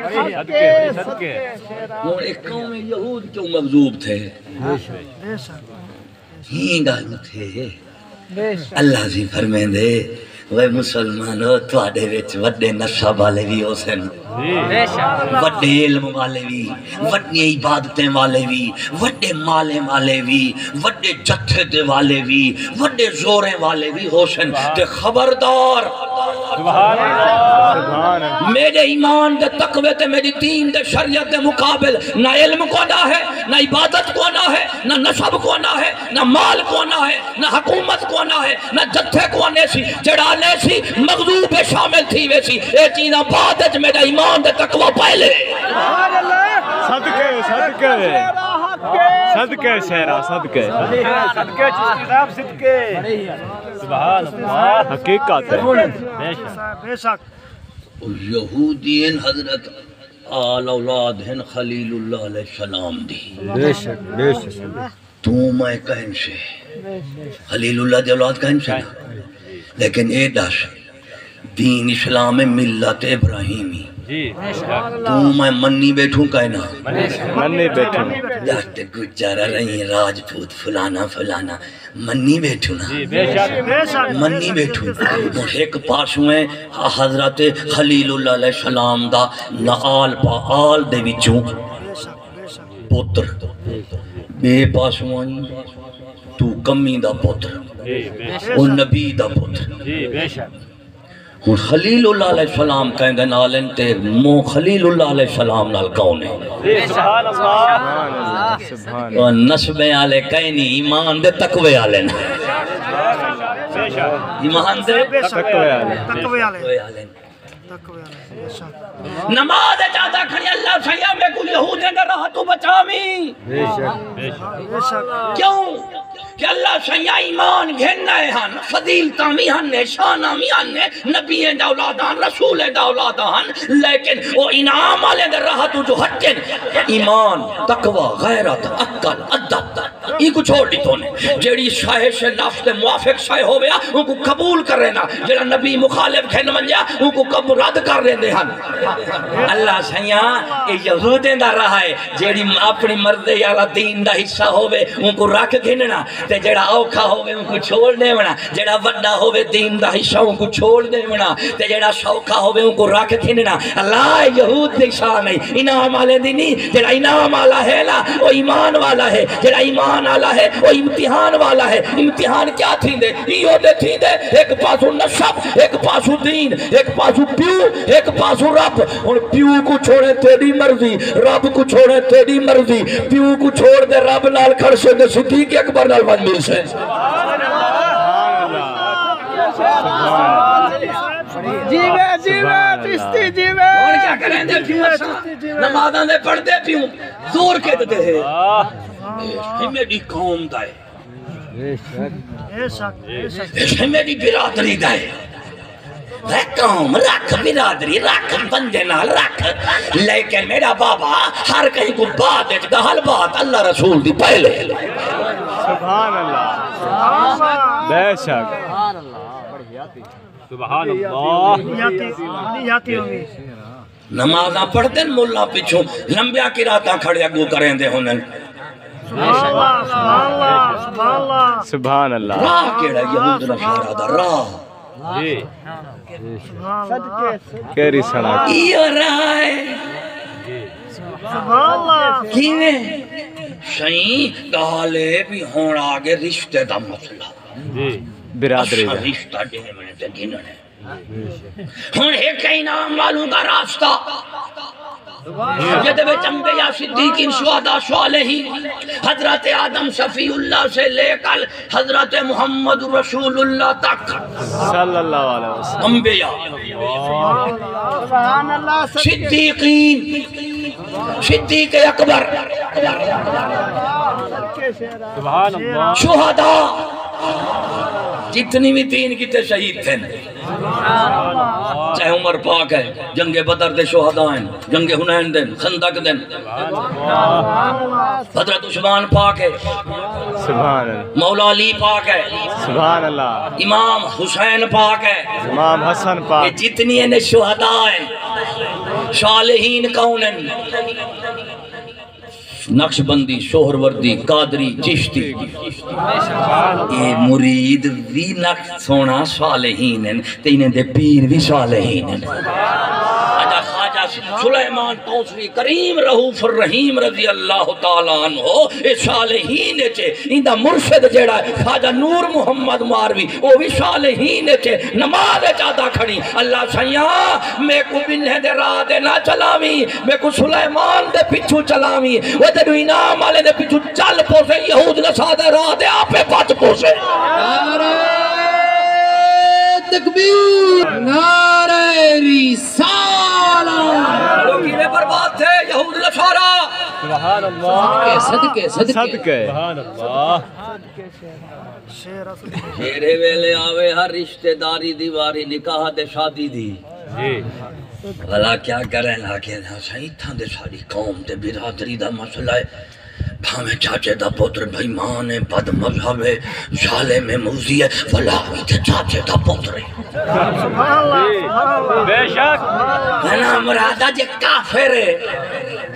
وہ ایک قوم یہود کیوں مغضوب تھے ہی گالو تھے اللہ سی فرمین دے وہ مسلمانوں تواڈے وچ وڈے نصب والے بھی ہو سن وڈے علم والے بھی وڈی عبادتیں والے بھی وڈے مالے والے بھی وڈے جتھے دے والے بھی وڈے زوریں والے بھی ہو سن تے خبردار میرے ایمان دے تقوی تے میری دین دے شریعت دے مقابل نہ علم کو نہ ہے نہ عبادت کو نہ ہے نہ نصب کو نہ ہے نہ مال کو نہ ہے نہ حکومت کو نہ ہے نہ جتھے کو نہ سی جڑا نے سی مغضوب شامل تھی ویسی اے چیزاں بعد وچ میرا ایمان دے تقوی پہلے صدقے شہرہ صدقے سبحان اللہ حقیقت ہے بے شک یہودین حضرت آل اولاد ہیں خلیل اللہ علیہ السلام دی تو میں کہیں سے خلیل اللہ دی اولاد کہیں سے لیکن اے داش دین اسلام ملت ابراہیمی تو میں منی بیٹھوں کہنا منی بیٹھوں جاتے گجارہ رہی راجپوت فلانا فلانا منی بیٹھوں نا منی بیٹھوں ایک پاس ہوئے حضرت خلیل اللہ علیہ السلام دا نآل پا آل دے وچوں پتر بے پاس ہوئے تو کمی دا پتر او نبی دا پتر ہوں خلیل اللہ علیہ السلام کہیں دے نالن تے مو خلیل اللہ علیہ السلام نال کون ہے سبحان اللہ سبحان اور نسبے آلے کہیں نہیں ایمان دے تقوی آلے نا ایمان دے تقوی والے نماز چاہتا کھڑی اللہ سیاں میں کو یہودیں در رہا تو بچامی کیوں کہ اللہ سیاں ایمان گھننا ہے ہن فضیلتامی ہن شانامی ہن نبی دولادان رسول دولادان لیکن وہ انعام آلے در رہا تو جو ہٹن ایمان تقوی غیرت عقل ادب یہ کو چھوڑ دی تو نے جیڑی شاہ سے نفس موافق شاہ ہو گیا ان کو قبول کر رہنا جیڑا نبی مخالف کھن من جا ان کو قبول رد کر رہے ہن اللہ سیاں یہ یہودیں دا رہا ہے جیڑی اپنی مرضی والا دین دا حصہ ہوئے ان کو رکھ گھننا تے جیڑا اوکھا ہوئے ان کو چھوڑ دے ونا جیڑا وڈا ہوئے دین دا حصہ ان کو چھوڑ دے ونا تے جیڑا سوکھا ہوئے ان کو رکھ گھننا اللہ یہود دی شان ہے انعام والے دی نہیں جیڑا انعام والا ہے نا وہ ایمان والا ہے جیڑا ایمان والا ہے وہ امتحان والا ہے امتحان کیا تھی دے یہ دے تھی دے ایک پاسو نشب ایک پاسو دین ایک پاسو پیو ایک پاسو رب اور پیو کو چھوڑے تیری مرضی رب کو چھوڑے تیری مرضی پیو کو چھوڑ دے رب نال کھڑ سے دے صدیق اکبر نال بن مل سے جیوے جیوے چشتی جیوے اور کیا کریں دے پیو نمازاں دے پڑھ دے پیو زور کے دے ہے میری قوم دائے میری برادری دائے قوم رکھ برادری رکھ بندے نال رکھ لیکن میرا بابا ہر کہیں کو بات ایک دہل بات اللہ رسول دی پہلے سبحان اللہ بے شک سبحان اللہ نمازاں پڑھ دیں مولا پیچھوں لمبیا کی راتاں کھڑیا گو کریں دے ہونے سبحان اللہ راہ کیڑا یہود نصارہ دا راہ جی کیری سڑک یہ راہ ہے کیویں شہیں کہالے بھی ہون آگے رشتے دا مسئلہ جی برادری اچھا رشتہ دینے میں نے گننے ہون ایک انعام والوں کا راستہ جدے بچ انبیاء صدیقین شہداء صالحین حضرت آدم شفیع اللہ سے لے کر حضرت محمد رسول اللہ تک صلی اللہ علیہ وسلم انبیاء صدیقین صدیق اکبر سبحان اللہ شہداء جتنی بھی دین کی تے شہید تھے چاہے عمر پاک ہے جنگ بدر دے شہداء ہیں جنگ حنین دن خندق دن حضرت عثمان پاک ہے سبحان اللہ مولا علی پاک ہے سبحان اللہ امام حسین پاک ہے امام حسن یہ پاک جتنی ہیں شہداء ہیں صالحین کون ہیں نقش بندی شوہر وردی قادری چشتی یہ مرید بھی نقش سونا صالحین ہیں تینیں دے پیر بھی صالحین ہیں آجا خواجہ سلیمان توسوی کریم رہوف الرحیم رضی اللہ تعالیٰ عنہ اے صالحین چے اندہ مرشد جیڑا ہے خواجہ نور محمد ماروی وہ بھی صالحین چے نماز چاہتا کھڑی اللہ سیاں میں کو بنہ دے راہ دے نہ چلاوی میں کو سلیمان دے پچھو چلاوی وہ تیرو انعام والے دے پچھو چل پوسے یہود نسادہ راہ دے آپ بچ پوسے نعرہ تکبیر نعرہ رسالہ لوگینے برباد تھے یہود نصارہ سبحان اللہ صدقے صدقے سبحان اللہ شیرے ویلے آوے ہر رشتہ داری دیواری نکاح دے شادی دی جی بھلا کیا کریں لیکن صحیح تھا دے ساری قوم تے برادری دا مسئلہ ہے بھامے چاچے دا پتر بھائی مان ہے بد مذہب ہے ظالم ہے موزی ہے بھلا تے چاچے دا پتر ہے بے شک کہنا مرادہ جے کافر ہے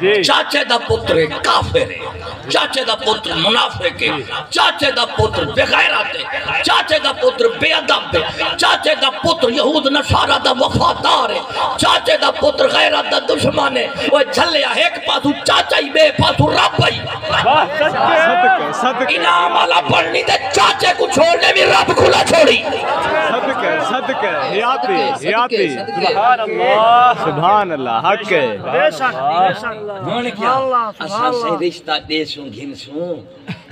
جی چاچے دا پتر ہے کافر ہے چاچے دا پتر منافق ہے چاچے دا پتر بے غیرت ہے چاچے دا پتر بے ادب ہے چاچے دا پتر یہود نصارہ دا وفادار ہے چاچے دا پتر غیرت دا دشمن ہے وہ جھلیا ایک پاسو چاچا ہی بے پاسو رب ہی صدقے صدقے انعام والا پڑھنی دے چاچے کو چھوڑنے بھی رب کھلا چھوڑی صدقے صدقے یاد حیاتی سبحان اللہ سبحان اللہ حق ہے بے شک بے شک ہن کیا اللہ اساں سے رشتہ دیسوں گھنسوں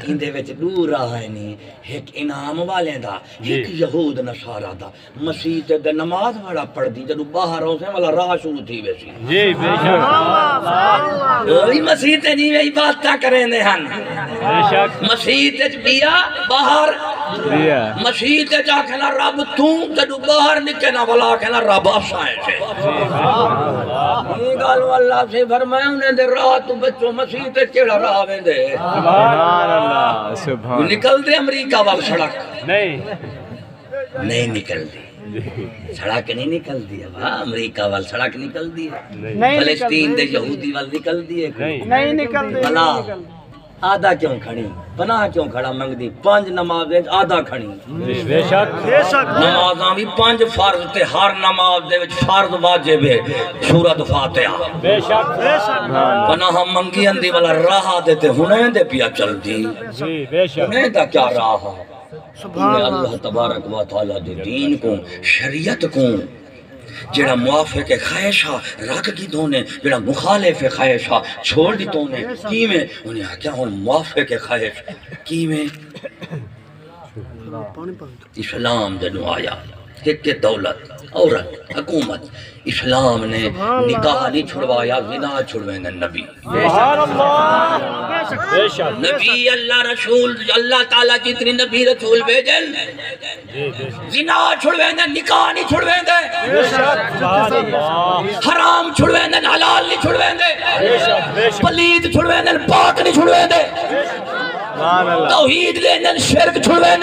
اندے وچ دور رہا ہے نہیں ایک انعام والے دا ایک یہود نصارا دا مسیح تے نماز بڑا پڑھ دی جدوں باہر ہو سے والا راہ شروع تھی ویسی جی بے شک وہی مسیح تے جی عبادت کریں دے ہن بے شک مسیح تے بیا باہر دیا مسیح تے جا کھنا رب تو جدوں باہر نکلنا والا کھنا رب آسائے سے یہ گل اللہ سے فرمایا انہیں دے راہ تو بچوں مسیح تے چڑھا راہ ویندے سبحان اللہ سبحان نکل دے امریکہ وال سڑک نہیں نکل دی سڑک نہیں نکل دی ہے امریکہ وال سڑک نکل دی ہے نہیں فلسطین دے یہودی وال نکل دی ہے نہیں نکلتے بلا آدھا کیوں کھڑی پناہ کیوں کھڑا منگ دی 5 نمازیں آدھا کھڑی بے شک بے شک نمازاں بھی 5 فرض تے ہر نماز دے وچ فرض واجب ہے سورۃ فاتحہ بے شک پناہ منگی اندی والا راہ دے تے ہنے دے پیا چل دی جی بے شک ہنے دا کیا راہ ہے اللہ تبارک و تعالی دے دین کو شریعت کو جڑا موافق خواہشہ رکھ کی دونے جڑا مخالف خواہشہ چھوڑ دی دونے کی میں انہیں کیا ہوں موافق خواہش کی میں اسلام جنو آیا کہ دولت عورت حکومت اسلام نے نکاح نہیں چھڑوایا زنا چھڑویں نبی سبحان اللہ بے شک نبی اللہ رسول اللہ تعالیٰ جتنی نبی رسول بھیجن زنا چھڑویں نکاح نہیں چھڑویں بے شک سبحان اللہ حرام چھڑویں حلال نہیں چھڑویں بے شک بے شک پلید چھڑویں پاک نہیں چھڑویں سبحان اللہ توحید لے شرک چھڑویں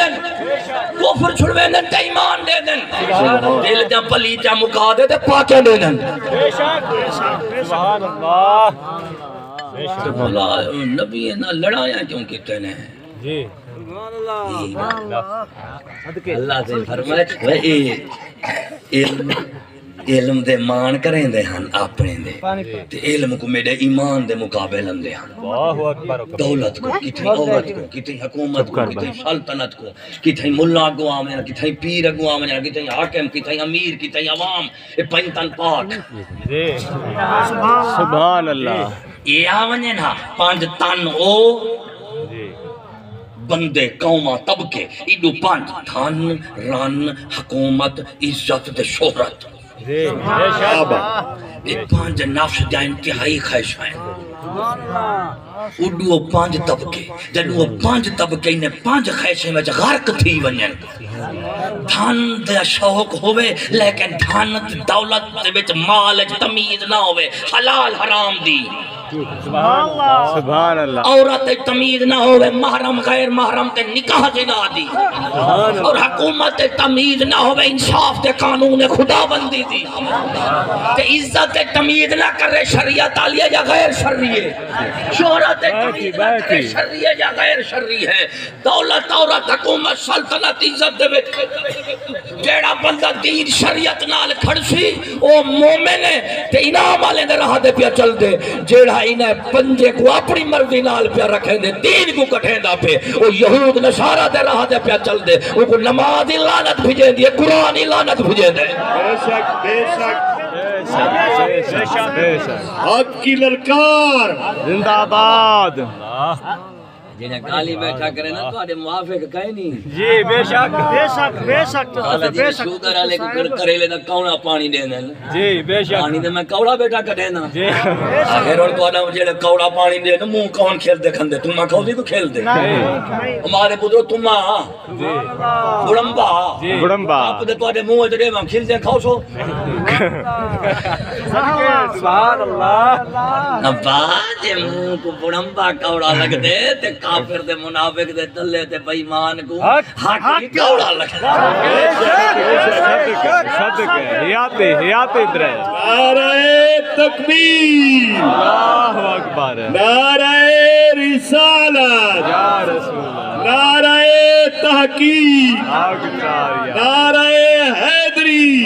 کفر چھڑویں تے ایمان دے دن دل جا پلی جا مکا دے تے پاکے دے دن بے شک سبحان اللہ بے شک اللہ نبی نہ لڑایا کیوں کتے نے جی اللہ سے فرمائے علم دے مان کریں دے ہن اپنے دے تے علم کو میرے ایمان دے مقابل اندے ہن اللہ اکبر دولت کو کتنی عورت کو کتنی حکومت کو کتنی سلطنت کو کتنی ملا کو آمین کتنی پیر کو آمین کتنی حاکم کتنی امیر کتنی عوام یہ پنجتن پاک جی سبحان اللہ یہ آمین ہاں 5 تن او بندے قومہ طبقے ایڈو 5 دھن رن حکومت عزت تے شہرت جی بے شک یہ 5 نفس جا انتہائی خواہشائیں اڈو 5 طبقے جدو 5 طبقے انہیں 5 خواہشیں میں غرق تھی ونین دھن دے شوق ہوئے لیکن دھن دولت دے وچ مال تمیز نہ ہوئے حلال حرام دی سبحان اللہ عورت تمیز نہ ہوئے محرم غیر محرم تے نکاح زنا دی اور حکومت تمیز نہ ہوئے انصاف تے قانون خدا بندی دی تے عزت تمیز نہ کرے شریعت عالیہ یا غیر شرعی شہرت تمیز نہ کرے شرعی یا غیر شرعی ہے دولت عورت حکومت سلطنت عزت دے جیڑا بندہ دین شریعت نال کھڑسی او مومن ہے تے انعام والے دے راہ دے پیا چل دے جیڑا انہیں پنجے کو اپنی مرضی نال پیا رکھیں دے دین کو کٹھیں دا پہ وہ یہود نصارہ دے راہ دے پیا چل دے وہ کو نماز ہی لعنت بھیجیں دے قرآن ہی لعنت بھیجیں دے حق کی للکار زندہ آباد جنہیں گالی بیٹھا کرے نا تو آدھے موافق کہیں نہیں جی بے شک بے شک بے شک اللہ جی شوگر آلے کو کریلے دا کونا پانی دے دیں جی بے شک پانی دے میں کوڑا بیٹا کٹے نا جی آخر اور تو آدھا مجھے کوڑا پانی دے نا موں کون کھیل دے کھندے تم ماں کھو دی تو کھیل دے ہمارے پودرو تم ماں بڑمبا بڑمبا آپ دے تو آدھے موں جڑے ماں کھیل دے کھاؤ سو سبحان اللہ ابا جے موں کو بڑمبا کوڑا لگ دے تے کافر دے منافق دے تلے تے بیمان کو حق کی کوڑا لگ صدقے حیات ادھر ہے نعرہ تکبیر اللہ اکبر نعرہ رسالت یا رسول اللہ نعرہ تحقیق آگ چاریہ نعرہ حیدری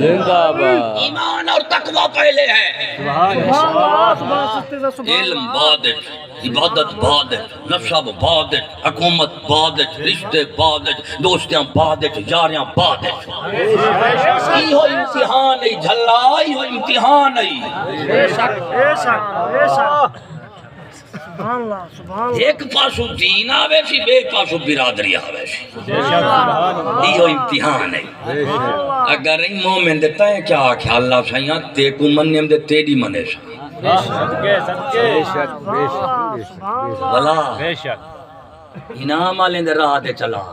زندہ باد ایمان اور تقوی پہلے ہے، علم بعد، عبادت بعد، نصب بعد، حکومت بعد، رشتے بعد، دوستیاں بعد، یاریاں بعد. یہ امتحان ہے جھلا، یہ امتحان ہے. ایک پاسو دین آوے سی، بے پاسو برادری آوے سی. یہ امتحان ہے. اگر این مومن دیتا ہے کیا آکھا اللہ سائیاں تے کو منیم دے تیڑی منے سا بلا انعام آلیں دے راہ دے چلا.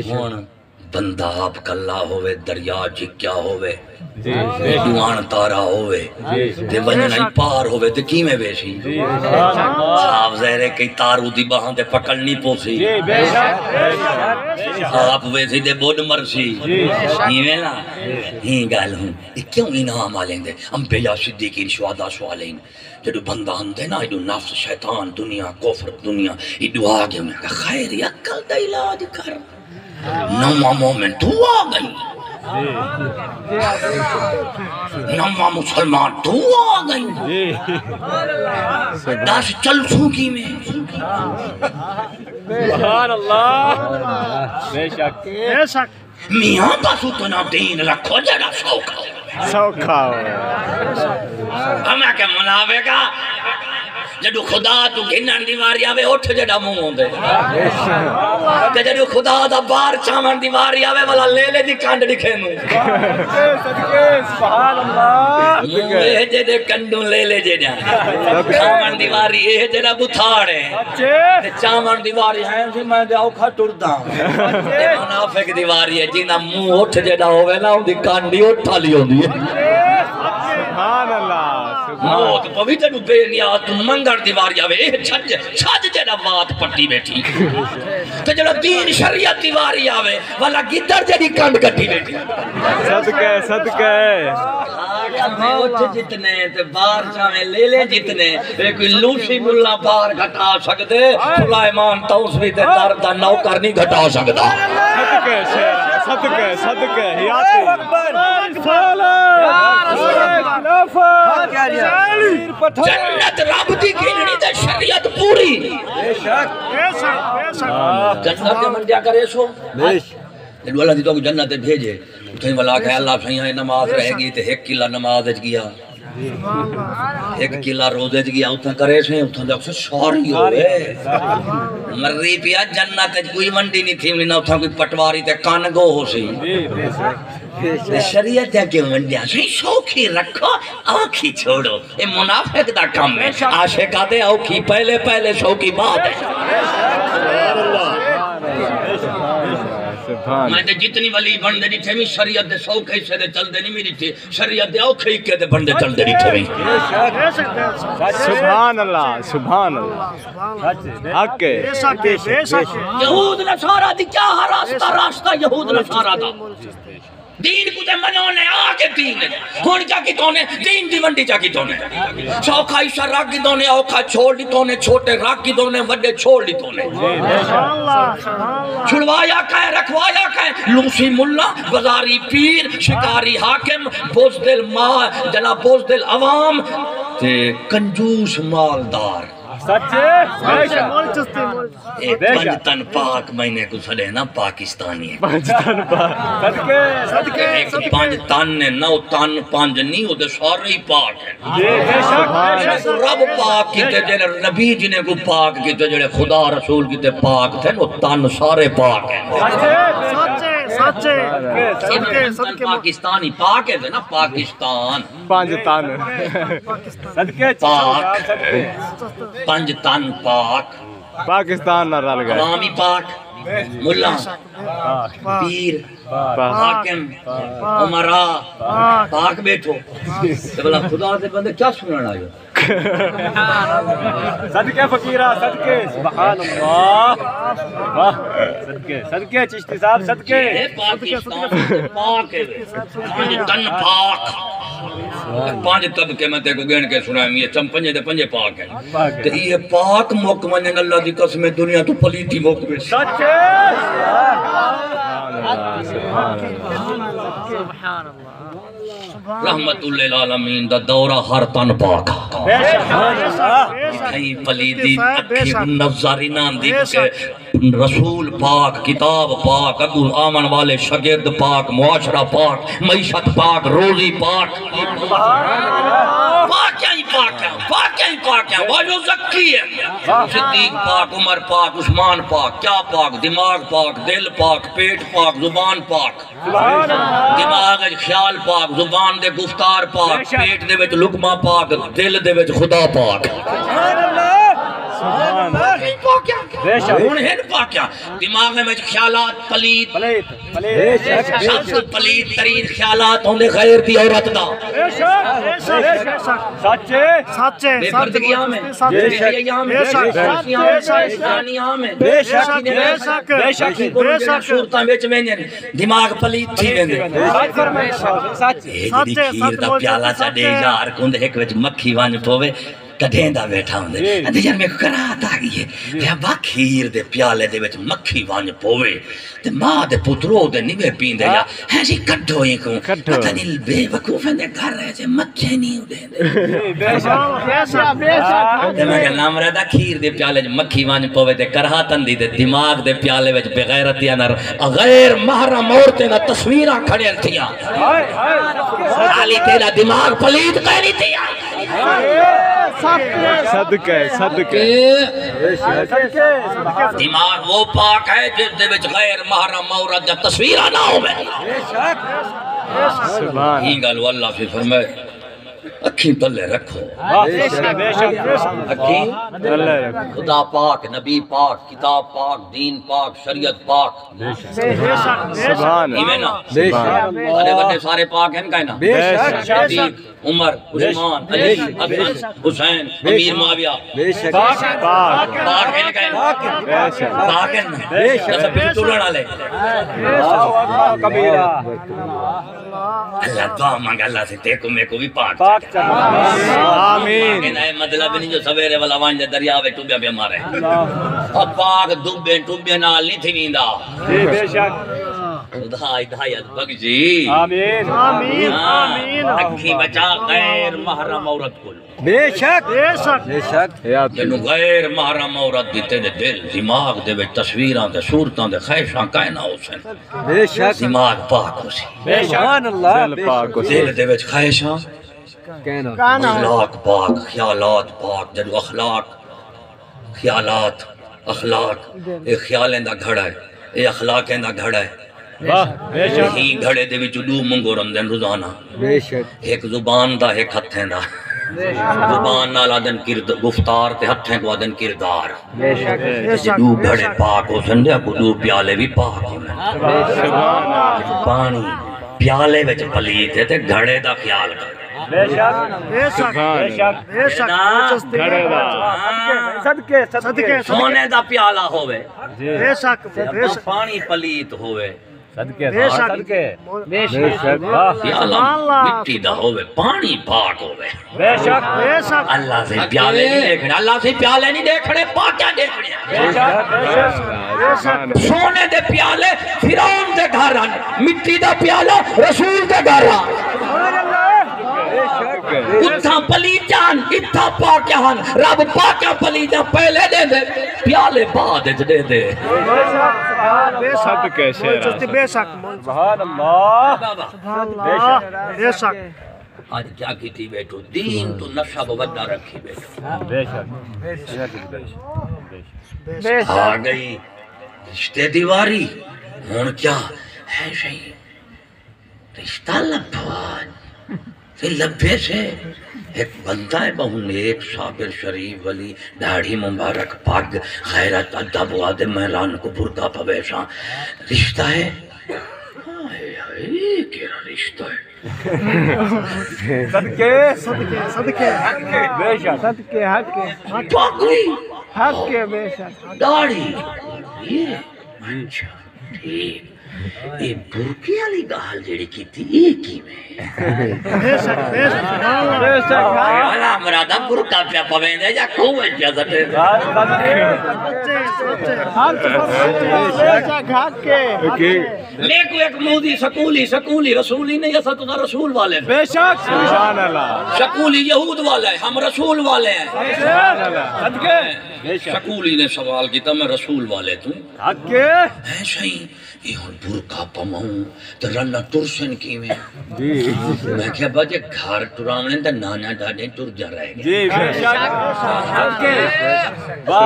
ہون بندہ آپ کلا ہوئے، دریا چکیا ہوئے، دوان تارا ہوئے، تے ونجنائی پار ہوئے تے کی میں بیشی صاف زہرے کئی تارو دی بہاں دے پکڑنی پوسی آپ ویسی دے بود مرسی. یہ میں نا ہی گال ہوں کیوں انعام آلیں دے انبیاء صدیقین شہداء صالحین جدو بندہ ہندے نا ایڈو نفس شیطان دنیا کفر دنیا ایڈو آگے میں کہا خیر یکل دا علاج کر نوہ مومن تو آگئی، نوہ مسلمان تو آگئی، داس چل سوکی میں سبحان اللہ بے شک میاں پاسو تو نہ دین رکھو جڑا سوکھا سوکھا ہوئے ہمیں کہ منافع کا جدو خدا تو گھنن دیواری آوے اٹھ جڑا موں ہوندے تے جدو خدا دا بار چامن دیواری آوے والا لے لے دی کانڈ دکھے موں سبحان اللہ اے جڑے کنڈوں لے لے جڑا چامن دیواری اے جڑا بتھاڑے تے چامن دیواری ہے سی میں دے اوکھا ٹردا تے منافق دیواری ہے جینا موں اٹھ جڑا ہوے نا اون دی کانڈی اٹھا لی ہوندی ہے. سبحان اللہ موت پوی تنو بے نیاد تو منگر دیواری آوے اے چھج جڑا وات پٹی بیٹھی تے جڑا دین شریعت دیواری آوے والا گدر جڑی کنڈ کٹی بیٹھی صدقے صدقے اٹھ جتنے تے بار چاہے لے لے جتنے کوئی لوسی ملا بار گھٹا سکتے سلیمان توسوی تے دردہ نوکر نہیں گھٹا سکتا. صدقے شیرہ صدقے صدقے حیاتی جنت رب دی گھنڑی تے شریعت پوری جنت کے منڈیا کرے سو جنو اللہ دی تو جنت بھیجے اتھیں والا کہ اللہ سیاں نماز رہ گئی تے ایک کلا نماز گیا ایک کلا روزے گیا اتھیں کرے سے اتھیں دیکھ سے سوری ہوئے مری پیا جنت کوئی منڈی نہیں تھی نہ اتھیں کوئی پٹواری تے کانگو ہو سی شریعت ہے کہ منڈیا سے شوخی رکھو آنکھی چھوڑو یہ منافق دا کم ہے عاشقہ دے آنکھی پہلے پہلے شوخی بات ہے. میں تے جتنی ولی بندے نہیں تھے میں شریعت دے سوکھے حصے دے چل دے نہیں میری تھی شریعت دے اوکھے ہی دے بندے چل دے نہیں تھے سبحان اللہ سبحان اللہ حق ہے یہود نصارہ دی کیا راستہ یہود نصارہ دا دین کو دے منونے آگے دین ہون کیا کی تونے دین دی منڈی چا کی تونے چوکھا عیشہ راک کی تونے اوکھا چھوڑ دی تونے چھوٹے راک کی تونے وڈے چھوڑ دی تونے چھڑوایا کہے رکھوایا کہے لوسی ملا بزاری پیر شکاری حاکم بوزدل ماں جنا بوزدل عوام تے کنجوس مالدار سچے پنجتن پاک مہینے کو سڑے نا پاکستانی پنجتن پاک صدقے ایک پنجتن نے نو تن پنج نہیں ہوتے سارے ہی پاک ہیں رب پاک کیتے جنہیں نبی جنہیں کو پاک کیتے جنہیں خدا رسول کیتے پاک تھے نو تن سارے پاک ہیں پاکستانی پاک ہے نا پاکستان پنجتن صدقے پاک پنج تن پاک پاکستان نہ رل گئے عوامی پاک ملا پیر حاکم عمرہ پاک بیٹھو بلا خدا سے بندے کیا سننا آئے صدقے فقیرہ صدقے سبحان اللہ صدقے صدقے چشتی صاحب صدقے پاکستان پاک ہے پانچ تن پاک پانچ طبقے میں تے کو گین کے سنائیں یہ پنجے دے پنجے پاک ہیں تو یہ پاک موقع منیں اللہ دی قسم دنیا تو پلیتی موقع میں سچے رحمت للعالمین دا دورہ ہر تن پاک کہیں پلیدی اکھی نظاری ناندی کہ رسول پاک کتاب پاک اگو آمن والے شگرد پاک معاشرہ پاک معیشت پاک روزی پاک پاک ہی پاک ہے پاک ہی پاک ہے وہ جو زکی ہے صدیق پاک عمر پاک عثمان پاک کیا پاک دماغ پاک دل پاک پیٹ پاک زبان پاک دماغ خیال پاک زبان دے گفتار پاک پیٹ دے وچ لقمہ پاک دل دے وچ خدا پاک دماغ میں خیالات پلید سب سے پلید ترین خیالات ہوں دے غیر دی عورت دا سچے بے پردگیاں میں دماغ پلید تھی ویندے ایک دی کھیر دا پیالہ چاڑے یار کند ایک وچ مکھی وانج پوے کدھیں دا بیٹھا ہوں دے اندھے جان میں کو کرات آگئی ہے بھیا با کھیر دے پیالے دے وچ مکھی وانج پوے تے ماں دے پترو دے نیوے پین دے یا ہے جی کڈھو ہی کو پتہ نہیں بے وقوف دے گھر رہے جے مکھے نہیں اڑے دے میں کہ نام رہا دا کھیر دے پیالے وچ مکھی وانج پوے تے کرہاتن دی دے دماغ دے پیالے وچ بغیرتیاں نر غیر محرم عورتیں دا تصویراں کھڑے تھیاں علی تیرا دماغ پلید کہنی تھیا صدقے دماغ وہ پاک ہے جس دے وچ غیر محرم عورت جب تصویرہ نہ ہو ہی گل واللہ فی فرمائے اکھیں تلے رکھو اکھیں خدا پاک نبی پاک کتاب پاک دین پاک شریعت پاک ایمیں نا بڑے بڑے سارے پاک ہیں کہنا صدیق عمر عثمان علی حسن حسین امیر معاویہ پاک ہیں کہنا پاک ہیں جیسا پیچھ تولنا لے اللہ دعا مانگ اللہ سے تیکو میں کو بھی پاک آمین مطلب نہیں جو سویرے والا وانج دے دریا وے ٹوبیا پہ مارے اب پاک ڈوبے نال نہیں تھی ویندا بے شک خدا ہدایت بخشی آمین آمین اکھی بچا غیر محرم عورت کو بے شک بے شک جنوں غیر محرم عورت دیتے دے دل دماغ دے وچ تصویراں تے صورتاں تے خواہشاں کائنا ہو سن بے شک دماغ پاک ہو سی بے سبحان اللہ دل پاک ہو دل دے وچ خواہشاں اخلاق پاک خیالات پاک جدو اخلاق خیالات اخلاق ایک خیالیں دا گھڑا ہے ایک اخلاقیں دا گھڑا ہے ہی گھڑے دے وچ دو منگو رندن روزانہ ایک زبان دا ایک ہتھیں دا زبان نال آدن گفتار تے ہتھیں کو آدن کردار دو گھڑے پاک ہو سندے کو دو پیالے بھی پاک ہو پانی پیالے وچ پلیت ہے تے گھڑے دا خیال کر صدقے سونے دا پیالہ ہوئے پانی پلیت ہوئے پیالہ مٹی دا ہوئے پانی پاک ہوئے اللہ سے پیالے نہیں دیکھنے اللہ سے پیالے نہیں دیکھنے پاکیاں دیکھنے سونے دے پیالے فرعون دے گھران مٹی دا پیالہ رسول دے گھران اتھا پلی جان اتھا پاکیان رب پاکیا پلی جان پہلے دے دے پیالے بعد دے دے صدقے شیرہ بے شک سبحان اللہ بے شک آج کیا کی تھی بیٹھو دین تو نشہ بودہ رکھی بیٹھو بے شک آ گئی رشتے دیواری ہون کیا ہے شہی رشتہ لبھوان پھر لبھے سے ایک بندہ ہے بہن ایک صابر شریف ولی داڑھی مبارک پاگ غیرت ادب وعد مہران کو بردہ پویشاں رشتہ ہے کیرا رشتہ ہے صدقے بے شک صدقے پاگوئی حق کے بے شک داڑھی یہ اچھا ٹھیک یہ برکے والی گال جڑی کیتی یہ کیویں والا مرادا برکا پیا پویندے یا کوے پیا سٹے میں کو ایک مودی سکولی رسولی نہیں اسا تو رسول والے بے شک سبحان اللہ سکولی یہود والا ہے ہم رسول والے ہیں سبحان اللہ صدقے بے شک سکولی نے سوال کیتا میں رسول والے تو حق کے ہے صحیح یہ ہن برکا پماؤں تو رنا ترسن کیویں جی میں کہا بجے گھر ٹراونے تے نانا ڈاڈے ٹر جا رہے گا جی بے شک صدقے واہ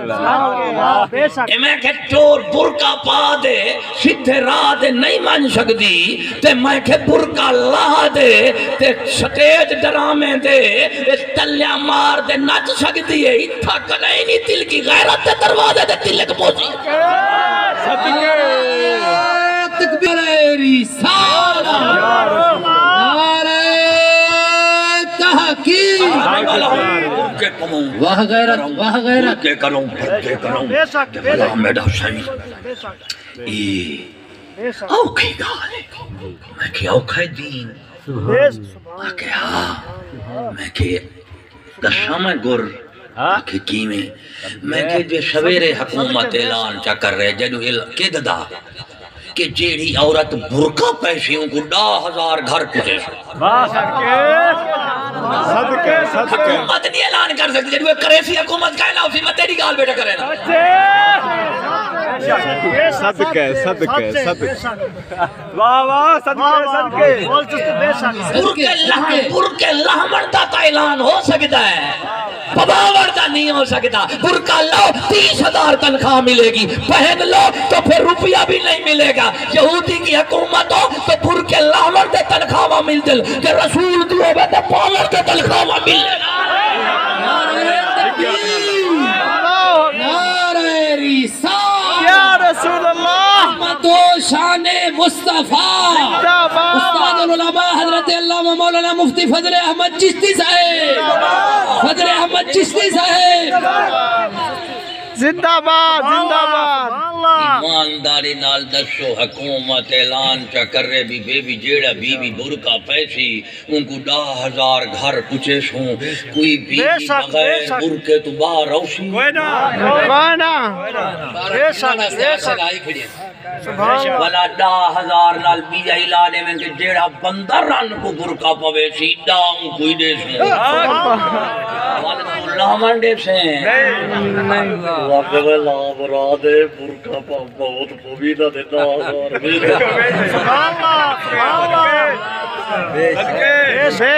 واہ بے شک میں کہ چور برکا پا دے سیدھے راہ دے نہیں من سکدی تے میں کہ برکا لا دے تے سٹیج ڈرامے دے تلیاں مار دے نچ سکدی ہے تھک نہیں دل کی غیرت دے دروازے دے تلک پہنچی صدقے تکبیر رسالہ نعرہ تحقیق برکے پماؤں واہ غیرت واہ غیرت برکے کروں بلا میڈا صحیح اوکھی گال ہے میں کہ اوکھا دین میں کہ ہاں میں کہ گشا میں گر کہ کیویں میں کہ جو سویرے حکومت اعلان چا کر رہے جدو کہ ددا کہ جیڑی عورت برکا پیسیوں کو 10,000 گھر پجے واہ صدقے صدقے حکومت نہیں اعلان کر سکتی جدو کرے سی حکومت کہنا اسی میں تیری گال بیٹا کرے نا صدقے صدقے صدقے واہ واہ صدقے صدقے برکے لہمڑتا تا اعلان ہو سکتا ہے پباورتا نہیں ہو سکتا برکا لو 30,000 تنخواہ ملے گی پہن لو تو پھر روپیہ بھی نہیں ملے گا یہودی کی حکومت ہو تو برکے لہمڑتے تنخواہ مل دل کہ رسول دیو بیتے پاورتے تنخواہ مل دل نعرہ رسالہ یا رسول اللہ احمد و شان مصطفیٰ استاد العلماء حضرت علامہ مولانا مفتی فضل احمد چشتی صاحب فضل احمد چشتی صاحب زندہ باد زندہ باد ایمانداری نال دسو حکومت اعلان چا کر رہے بھی بے بھی جیڑا بی بی برکا پیسی ان کو 10,000 گھر پچے سوں کوئی بی بی بغیر برکے تو باہر روشی کوئی نہ بے شک والا 10,000 نال بی اعلانے میں کہ جیڑا بندر رن کو برکا پوے سی ڈاؤں کوئی دے سوں والا تو لامان دے سیں وقت میں لام را دے برکا پا بہت پویدہ دے 10,000 بے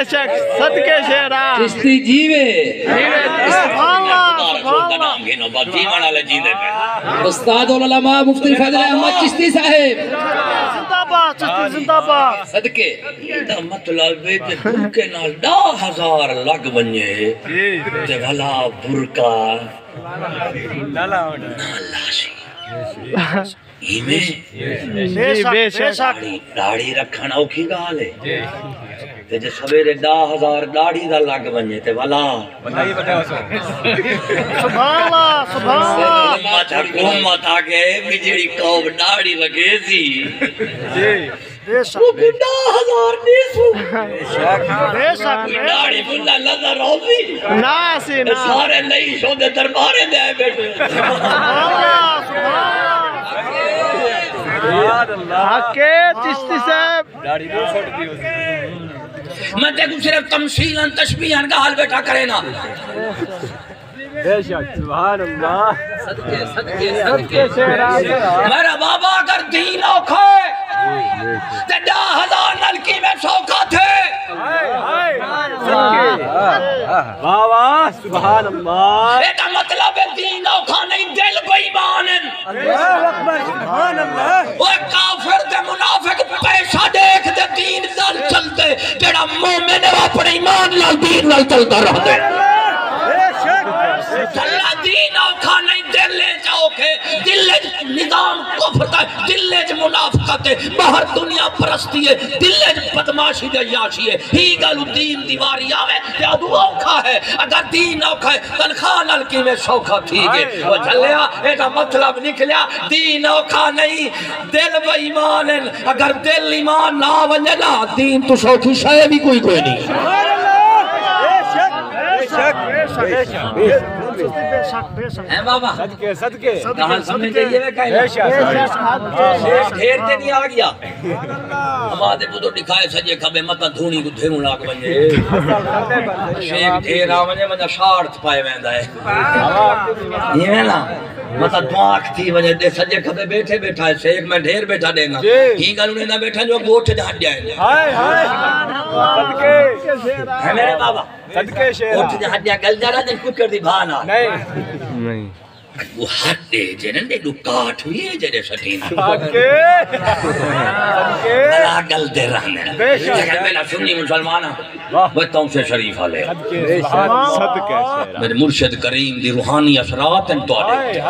شک صدقے شیرہ چشتی جیوے استاد العلماء مفتی فضل احمد چشتی صاحب زندہ باد چشتی زندہ باد صدقے یہ مطلب ہے کہ برکے نال 10,000 لگ بنجے تے بھلا برکا نالاشی بے شک داڑھی رکھنا اوکھی گال ہے تے جے سویرے 10,000 داڑھی دا لگ بنجے تے بھلا سبحان اللہ سبحان اللہ حکومت آگے بھی جیڑی قوم داڑھی لگے سی بے شک وہ بھی 10,000 نیسو بے شک داڑھی بندہ نظر ہوتی ناسی نا سارے نہیں شو دے دربارے دے آئے بیٹھے حق چشتی صاحب میں دیکھوں صرف تمثیلاً تشبیحاً کا حال بیٹھا کرے نا بے شک سبحان اللہ صدقے شیرہ میرا بابا اگر دین اوکھا ہے تے 10,000 نلکی میں سوکھا تھے واہ واہ سبحان اللہ ایک مطلب ہے دین اوکھا نہیں دل کو ایمان ہے اللہ اکبر سبحان اللہ وہ کافر دے منافق پیسہ دیکھ دے دین نال چلتے جڑا مومن ہے وہ اپنے ایمان نال دین نال چلتا رہتے بے شک اللہ دین اوکھا نہیں دل چوکے دل نظام کفر ہے دل منافقت ہے باہر دنیا پرستی ہے دل بدماشی دے یاشی ہے ہی گلو دین دیواری آوے تے ادو اوکھا ہے اگر دین اوکھا ہے تنخواہ نلکی میں سوکھا تھی گے وہ جھلیا ایڈا مطلب نکلیا دین اوکھا نہیں دل و ایمان ہے اگر دل ایمان نہ ونجے نا دین تو سوکھی شاہ بھی کوئی نہیں ہیں بابا صدقے کہاں سمجھ جائیے میں کہیں ڈھیر تے نہیں آ گیا ہمارے کو تو دکھائے سجے کھبے مطا دھونی کو دھیروں لاکھ بنجے شیخ ڈھیر آ ونجے مجھا شارت پائے ویندہ ہے یہ ہے نا مطا دعاک تھی وجہ دے سجے کھبے بیٹھے بیٹھا ہے شیخ میں ڈھیر بیٹھا دیں گا ہی گلوں نے نہ بیٹھا جو گوٹھ جہاں جائیں گے صدقے ہے میرے بابا صدقے شیرہ گوٹھ جہاں جائیں گل جانا دن کچھ کر دی بھانا نہیں وہ ہٹ دے جنن دے دو کاٹ ہوئی ہے جنن سٹین صدقے بلا گل دے رہنے لیکن میرا سنی مسلمانہ بہتاؤں سے شریف آلے صدقے شیرہ میرے مرشد کریم دی روحانی اثرات ان تو آلے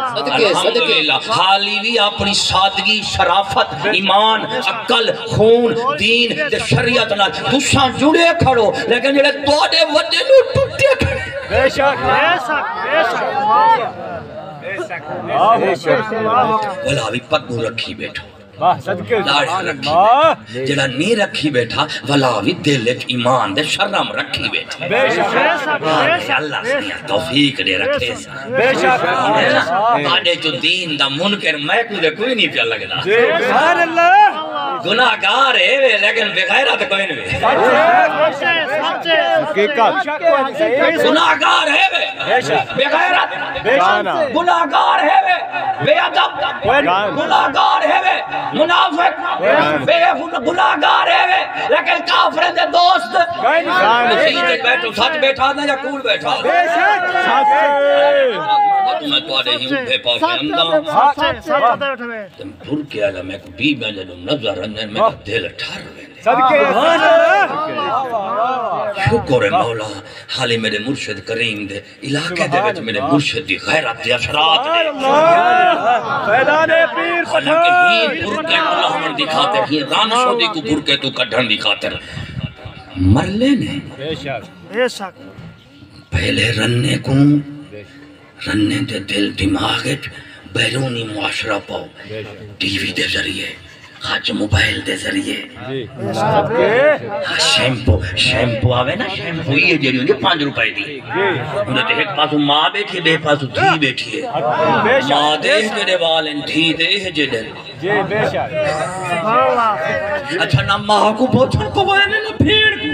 الحمدللہ حالی اپنی سادگی شرافت ایمان عقل خون دین دے شریعت نال تساں جڑے کھڑو لیکن جڑے توڑے وڈے نو ٹوٹے کھڑے بے شک بلا بھی پگو رکھی بیٹھو واہ صدقے لاڑی رکھی بیٹھا جڑا نہیں رکھی بیٹھا ولا بھی دل ایمان دے شرم رکھی بیٹھا بے شک اللہ سے توفیق دے رکھے بے شک آڈے جو دین دا منکر میں دے کوئی نہیں پیا لگنا سبحان اللہ گناہگار ہے وے لیکن بغیرت کوئی نہیں گناہگار ہے وے بغیرت گناہگار ہے وے بے ادب گناہگار ہے وے منافق بے گناہگار ہے وے لیکن کافر دے دوست سیدھے بیٹھو سچ بیٹھا نہ یا کول بیٹھا میں تو آدھے ہی اٹھے پاس تم پھر کے آگا میں کو بی میں جنہوں نظر رنجن میں دل ٹھار ہوئے شکر مولا حالی میرے مرشد کریم دے علاقے دے وچ میرے مرشد دی غیرت دی اثرات دے حالانکہ ہی پرکے اللہ من دی خاطر ہی ران شودی کو پرکے تو کڈھن دی خاطر مرلے نے پہلے رننے کو رننے دے دل دماغت بیرونی معاشرہ پاؤ ٹی وی دے ذریعے آج موبائل دے ذریعے شیمپو آوے نا شیمپو یہ جڑی ہوں گے 5 روپے دی انہیں تے ایک پاسو ماں بیٹھی بے پاسو دھی بیٹھی ہے ماں دے جڑے والن دھی دے جڑے اچھا نا ماں کو بوچھن کو وائنے نا بھیڑ کو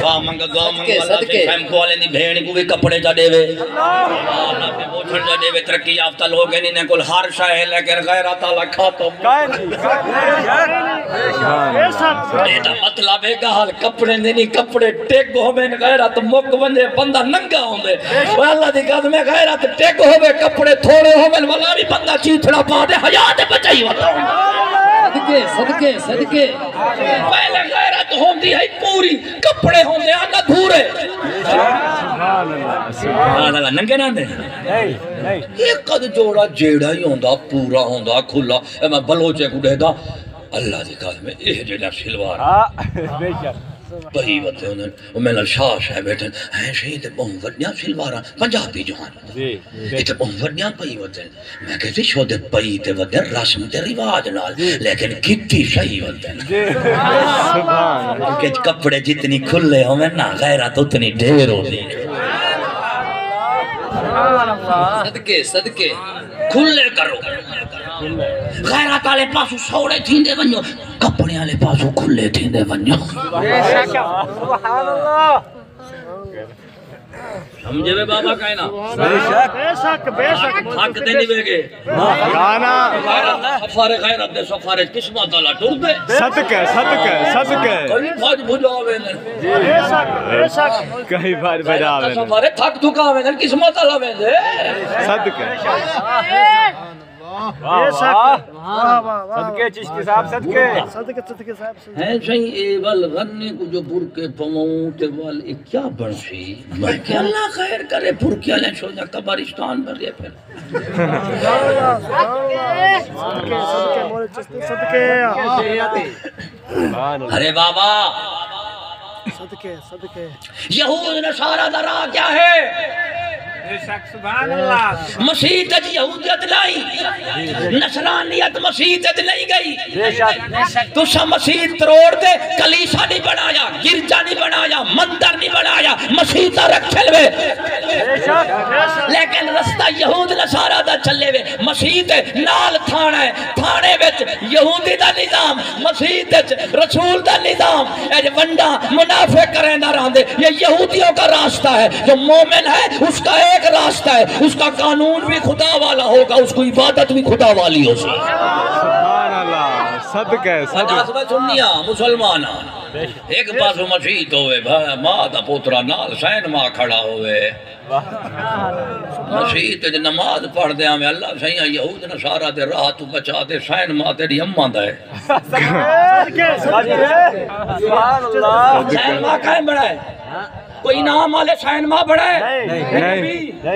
گاہ منگا اللہ سے شیمپو والے نہیں بھیڑ کو بھی کپڑے جا دے وے اللہ سے بوچھن جا دے وے ترقی یافتہ لوگ ہیں انہیں کل ہر شاہ لیکن غیرہ تعالیٰ کھاتو ایڈا مطلب ہے گال کپڑے نہیں کپڑے ٹیک ہوئے غیرت مک بندے بندہ ننگا ہوئے اللہ دی قدم میں غیرت ٹیک ہوئے کپڑے تھوڑے ہوئے والا بھی بندہ چیتھڑا پا دے حیات بچائی ہوتا صدقے پہلے غیرت ہوندی ہے پوری کپڑے ہوندے آنا دھورے سبحان اللہ ننگے نہ دے ایک قد جوڑا جیڑا ہی ہوندہ پورا ہوندہ کھلا میں بلوچے کو دے دا اللہ دی قدم میں اے جیڑا سلوار بہی وقت ہوندن اور میں شاہ شاہ بیٹھن ہیں شہید بہن وڈیاں سلوارا پنجابی جوان ایتے بہن وڈیاں پہی وطن میں کہتے شو دے پہی تے وطن رسم تے رواج نال لیکن کتی شہی وطن کہ کپڑے جتنی کھلے ہوئے نا غیرت اتنی ڈھیر ہو دی صدقے کھلے کرو غیرت آلے پاسو سوڑے تھیندے ونیو کپڑے آلے پاسو کھلے تھیندے ونیو سبحان اللہ سمجھے بے بابا کہنا بے شک حق دے نہیں بے گے سفارے غیرت دے سفارے قسمت اللہ ٹور دے صدقے کوئی بھاج بھجا ہوئے نے بے شک کئی بار بڑا سفارے تھک دھکا ہوئے نے قسمت اللہ ہوئے دے صدقے صدقے چشتی صاحب صدقے ہے صحیح اے ول رنے کو جو برکے پموں تے ول اے کیا بنسی میں کہ اللہ خیر کرے برکے لے چھو جا قبرستان پر یہ پھر ارے بابا یہود نصارہ دا راہ کیا ہے سبحان اللہ مسیح تج یہودیت لائی نصرانیت مسیح تج نہیں گئی تو سا مسیح تروڑ دے کلیسا نہیں بنایا گرجا نہیں بنایا مندر نہیں بنایا مسیح تا رکھے لوے لیکن رستہ یہود نصارہ دا چلے وے مسیح تے نال تھانا ہے تھانے وچ یہودی دا نظام مسیح تے رسول دا نظام اے ونڈا منافع کریں نہ رہاں دے یہ یہودیوں کا راستہ ہے جو مومن ہے اس کا ایک راستہ ہے اس کا قانون بھی خدا والا ہوگا اس کو عبادت بھی خدا والی ہو سبحان اللہ صدقے صدقے سنیا مسلمان ایک پاس مسیح ہوئے ماں دا پوترا نال سین ماں کھڑا ہوئے مسیح تے نماز پڑھ دے ہمیں اللہ سیاں یہود نصارہ دے راہ تو بچا دے سین ماں تیری اماں دا ہے سبحان اللہ سین ماں کہیں بڑا ہے کوئی نام والے سین ماں بڑا ہے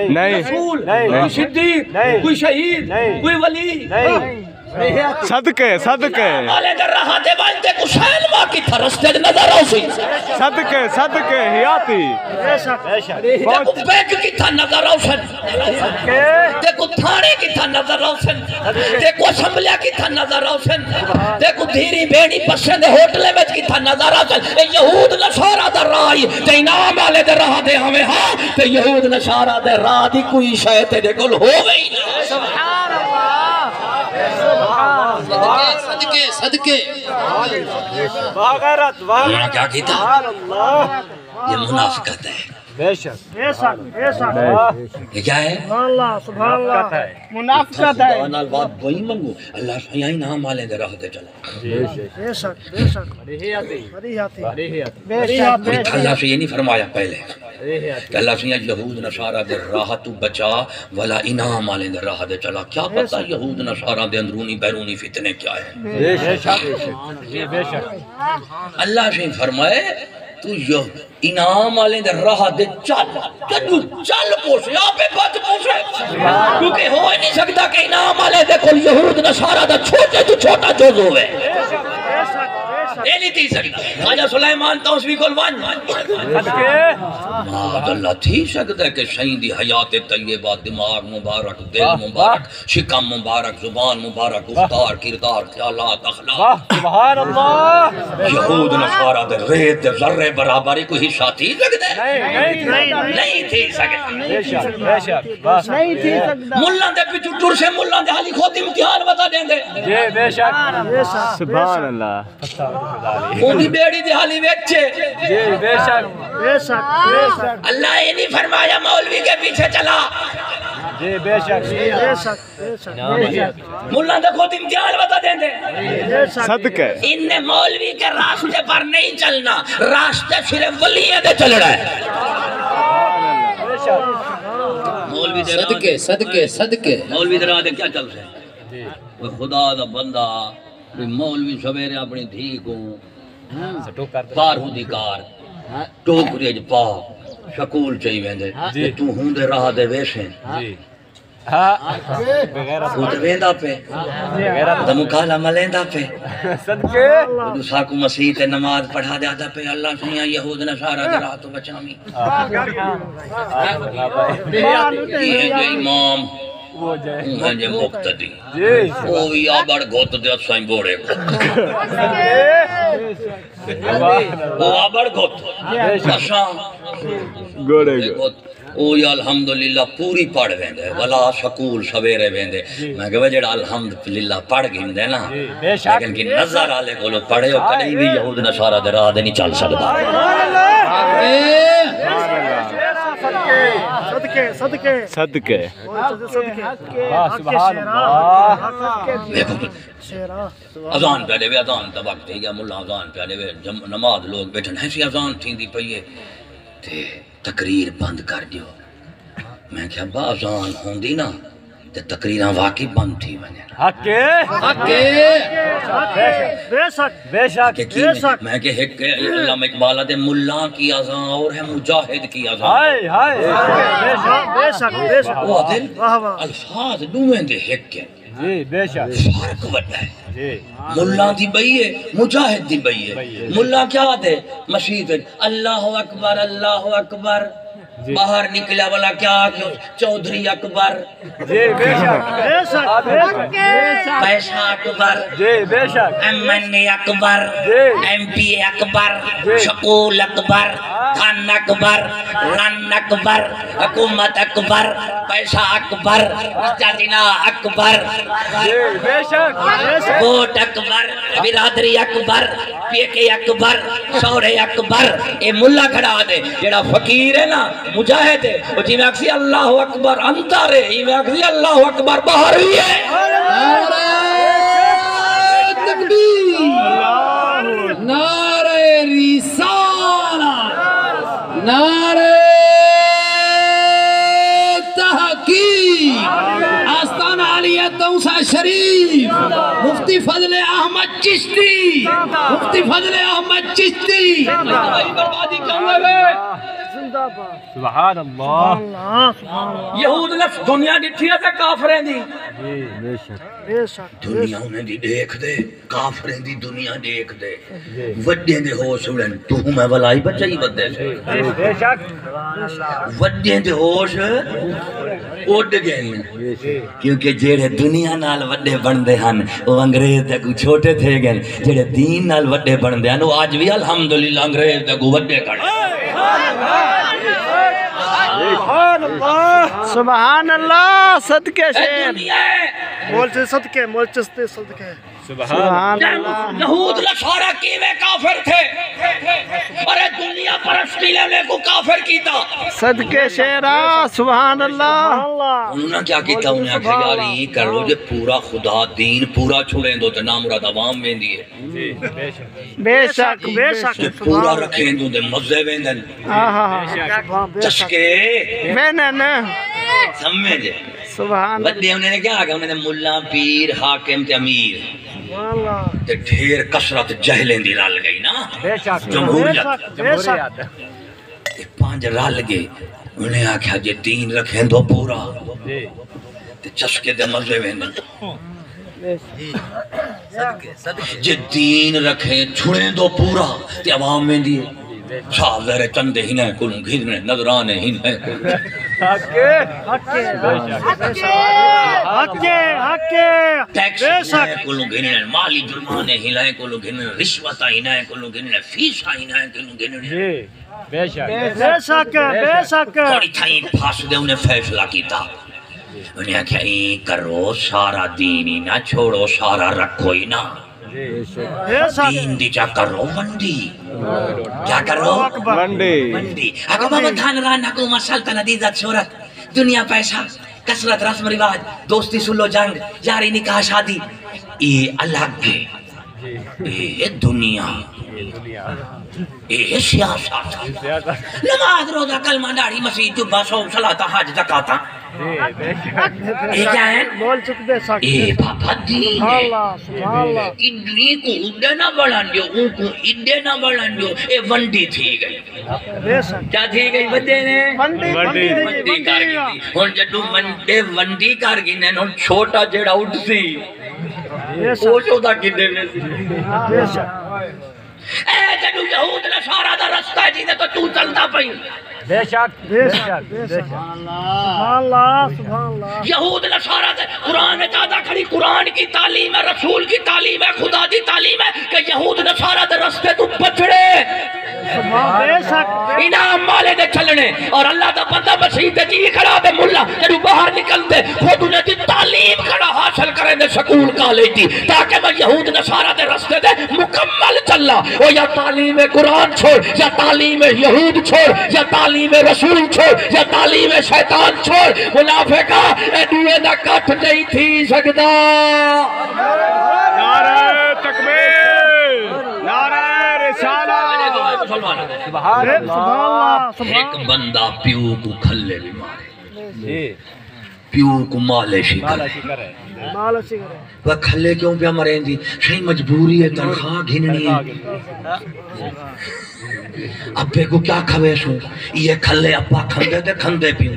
نہیں رسول کوئی صدیق کوئی شہید کوئی ولی صدقے صدقے والے در رہا دے والتے کو سین ماں کی تھا رستے دے نظر آؤ سی صدقے صدقے حیاتی دیکھو بیگ کی تھا نظر آؤ سن دیکھو تھانے کی تھا نظر آؤ سن دیکھو اسمبلیہ کی تھا نظر آؤ سن دیکھو دھیری بیڑی پسند ہوٹلے میں کی تھا نظر آؤ سن یہود نصارہ در راہی تے انعام والے در رہا دے ہمیں ہاں تے یہود نصارہ در راہ دی کوئی شاید تے دیکھو ہو گئی سبحان اللہ صدقے صدقے غیرت انہوں کیا کیتا یہ منافقت ہے بے شک یہ کیا ہے منافقت ہے نال بات وہی منگو اللہ سیاں نام والے دے راہ دے چلا اللہ سے یہ نہیں فرمایا پہلے کہ اللہ سیاں یہود نصارہ دے راہ تو بچا ولا انعام والے دے راہ دے چلا کیا پتہ یہود نصارہ دے اندرونی بیرونی فتنے کیا ہے اللہ سے فرمائے تو یہ انعام والے دے راہ دے چل پوچھے آپ بچ پوچھے کیونکہ ہو ہی نہیں سکتا کہ انعام والے دے کل یہود نصارہ دا چھوٹے تو چھوٹا جوز ہوئے یہ نہیں تھی سکتا خواجہ سلیمان توسوی کل وان ماد اللہ تھی سکتا ہے کہ شہیدی حیات طیبہ دماغ مبارک دل مبارک شکم مبارک زبان مبارک گفتار کردار خیالات اخلاق سبحان اللہ یہود نصارہ دے ریت دے ذرے برابری کوئی حصہ تھی سکتا ہے نہیں تھی سکتا ملان دے پچھو ٹور سے ملان دے حالی خود امتحان بتا دیں دے بے شک سبحان اللہ اونی بیڑی دی حالی ویچے بے شک اللہ یہ نہیں فرمایا مولوی کے پیچھے چلا بے شک ملان دے خود امتحان بتا دیں دے صدقے ان نے مولوی کے راستے پر نہیں چلنا راستے صرف ولیے دے چل رہا ہے مولوی دے صدقے صدقے صدقے مولوی دے راہ دے کیا چل رہے ہیں وہ خدا دا بندہ مولوی سویرے اپنی دھی کو پارہو دی کار ٹوکری اج پا شکول چاہی ویندے تو ہوں دے راہ دے ویسے تو دے ویندہ پہ تو مکالا ملیندہ پہ صدقے تو ساکو مسیح تے نماز پڑھا جاتا پہ اللہ سیاں یہود نصارہ دے راہ تو بچامی یہ ہے جو امام وہ جو مقتدی وہ بھی آبڑ گھوت دے سائیں بوڑے کو وہ آبڑ گھوت اشان گوڑے گھوت او یا الحمدللہ پوری پڑھ ویندے ولا شکول سویرے ویندے میں کہ جڑا الحمدللہ پڑھ گھندے نا لیکن کی نظر آلے کو لو پڑھے ہو کدی بھی یہود نصارہ دے راہ دے نہیں چل سکتا صدقے اذان پہ دے اذان تا وقت ہے یا ملا اذان پہ دے نماز لوگ بیٹھن ایسی اذان تھی دی پئیے تے تقریر بند کر دیو میں کہا با اذان ہوندی نا تے تقریراں واقعی بند تھی ونجن حق کے بے شک بے شک میں کہ ایک علامہ اقبال دے ملا کی اذان اور ہے مجاہد کی اذان ہائے ہائے بے شک وہ دل الفاظ دوویں دے ایک کے جی بے شک فرق وڈا ہے جی ملا دی بئی ہے مجاہد دی بئی ہے ملا کیا دے مسجد اللہ اکبر باہر نکلا والا کیا چودھری اکبر جی بے شک پیسہ اکبر جی بے شک MN اکبر MP اکبر شکول اکبر خان اکبر رن اکبر حکومت اکبر پیسہ اکبر جاتنا اکبر بے شک ووٹ اکبر برادری اکبر پیکے اکبر شورے اکبر اے ملا کھڑا دے جڑا فقیر ہے نا مجاہد ہے وہ جی میں اکسی اللہ اکبر اندر ہے جی میں اکسی اللہ اکبر باہر ہوئی ہے نعرہ رسالت نعرہ تحقیق آستانہ علیہ توسع شریف مفتی فضل احمد چشتی مفتی فضل احمد چشتی بربادی کیوں ہے سبحان اللہ یہود لفظ دنیا ڈٹھی ہے کافریں دی بے شک دنیا انہیں دی دیکھ دے کافریں دی دنیا دیکھ دے وڈیں دے ہوش اڑن تو میں ولائی بچائی بدے سے بے شک وڈیں دے ہوش اڑ گئے کیونکہ جیڑے دنیا نال وڈے بندے ہن وہ انگریز دے کو چھوٹے تھے گئے جیڑے دین نال وڈے بندے ہن وہ آج بھی الحمدللہ انگریز دے کو وڈے کھڑے سبحان اللہ صدقے شیر دنیا ہے مولچے صدقے مولچستے صدقے سبحان اللہ یہود نصارہ کیویں کافر تھے اور دنیا پرستی لینے کو کافر کیتا صدقے شیرہ سبحان اللہ انہوں نے کیا کیتا انہیں آکھا یار یہ کرو جے پورا خدا دین پورا چھوڑیں دو تے نام مراد عوام میں دیئے بے شک جے پورا رکھیں دو تے مزے ویندن چشکے بینن سمجھے سبحان بدے انہوں نے کیا آگا انہوں نے ملا پیر حاکم تے امیر تے ڈھیر کثرت جہلیں دی رال گئی نا جمہوریت تے پانچ رال گئے انہیں آکھا جے دین رکھیں دو پورا تے چشکے دے مزے ویندن جے دین رکھیں چھڑیں دو پورا تے عوام میں دیئے صاحب ذرے چندے ہی نہیں کلوں گھرنے نظرانے ہی نہیں ٹیکس ہی نہیں کلوں گھرنے مالی جرمانے ہی نہیں کلوں گھرنے رشوت ہی نہیں کلوں گھرنے فیس ہی نہیں کلوں گھرنے بے شک تھوڑی تھائیں پھاس دے انہیں فیصلہ کیتا انہیں کہا این کرو سارا دین ہی نہ چھوڑو سارا رکھو ہی نہ دین دی جا کرو منڈی کیا کرو منڈی اگر بابا دھان ران حکومت سلطنت عزت شہرت دنیا پیسہ کثرت رسم رواج دوستی سلو جنگ یاری نکاح شادی یہ الگ ہے یہ دنیا یہ سیاست نماز روزہ کلمہ داڑھی مسیح جبہ صوم صلاۃ حج زکات یہ کیا ہے یہ بابا دین ہے ادنی کو اڈے نہ بڑھان دیو ان کو اڈے نہ بڑھان دیو یہ ونڈی تھی گئی کیا تھی گئی بدے نے ونڈی کار گئی ہون جدو ونڈی کار گئی نے چھوٹا جیڑا اٹھ سی وہ چودا کنے میں سی اے جدو یہود نصارہ دا رستہ ہے جیدے تو تو چلتا پئی بے شک یہود نصارہ دے قرآن چاہتا کھڑی قرآن کی تعلیم ہے رسول کی تعلیم ہے خدا دی تعلیم ہے کہ یہود نصارہ دے رستے تو بچڑے انعام مالے دے چلنے اور اللہ دا بندہ مسیح دے جی کھڑا دے ملا جنو باہر نکلتے خود انہیں دی تعلیم کھڑا حاصل کریں دے سکول کالج دی تاکہ میں یہود نصارہ دے رستے دے مکمل چلا وہ یا تعلیم قرآن چھوڑ یا تعلیم یہود چھوڑ یا تعلیم رسول چھوڑ یا تعلیم شیطان چھوڑ منافقہ اے دوئے دا کٹ نہیں تھی سکتا نعرہ تکبیر نعرہ رسالہ ایک بندہ پیو کو کھلے بھی مارے پیو کو مالشی کرے وہ کھلے کیوں پہ مریں دی شہی مجبوری ہے تنخواہ گھننی ہے ابے کو کیا کھویش ہوں یہ کھلے ابا کھندے دے کھندے پیوں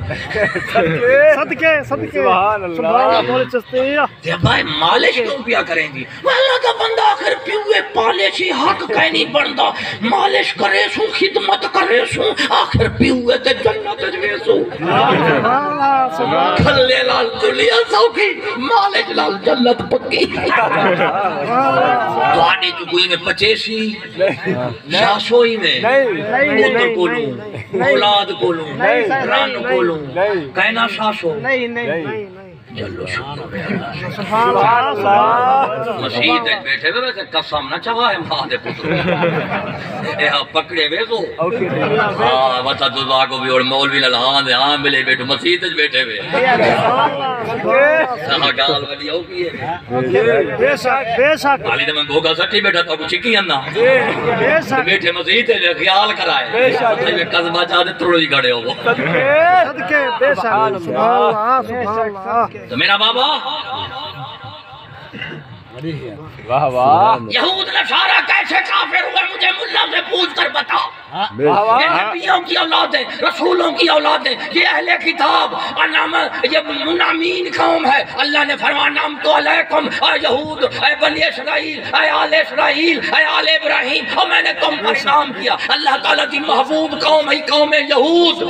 صدقے سبحان اللہ بولے چستے تے بھائی مالش کیوں پیا کریں دی اللہ کا بندہ آخر پیوے پالشی حق کہیں نہیں بڑھتا مالش کرے سوں خدمت کرے سوں آخر پیوے تے جنت جوے سوں کھلے لال دنیا سوکی مالش لال جنت پکی دوانی جو کوئی میں پچیسی شاشوئی میں پوتر کولوں اولاد کولوں ران کولوں کہنا شاشو جلو شکر سبحان اللہ مسیح تے بیٹھے ہوئے ویسے قسم نہ چاہا ہے ماں دے پتر اے ہاں پکڑے ہوئے کو ہاں وطا تو دعا کو بھی اور مولوی للہاں دے ہاں ملے بیٹھو مسیح تے بیٹھے ہوئے ہاں گال والی ہو کی ہے بے شک علی دے میں گوگا سٹھی بیٹھا تو کچھ کی اندہ بیٹھے مسیح تے خیال کرائے تے قصبہ چاہ دے تروڑی گھڑے ہو صدقے بے شک سبحان اللہ تو میرا بابا واہ واہ یہود نصارہ کیسے کافر ہوئے مجھے ملا سے پوچھ کر بتا یہ نبیوں کی اولاد ہے رسولوں کی اولاد ہے یہ اہل کتاب یہ منامین قوم ہے اللہ نے فرمایا نام تو علیکم اے یہود اے بنی اسرائیل اے آل اسرائیل اے آل ابراہیم اور میں نے تم پر نام کیا اللہ تعالیٰ کی محبوب قوم ہے قوم یہود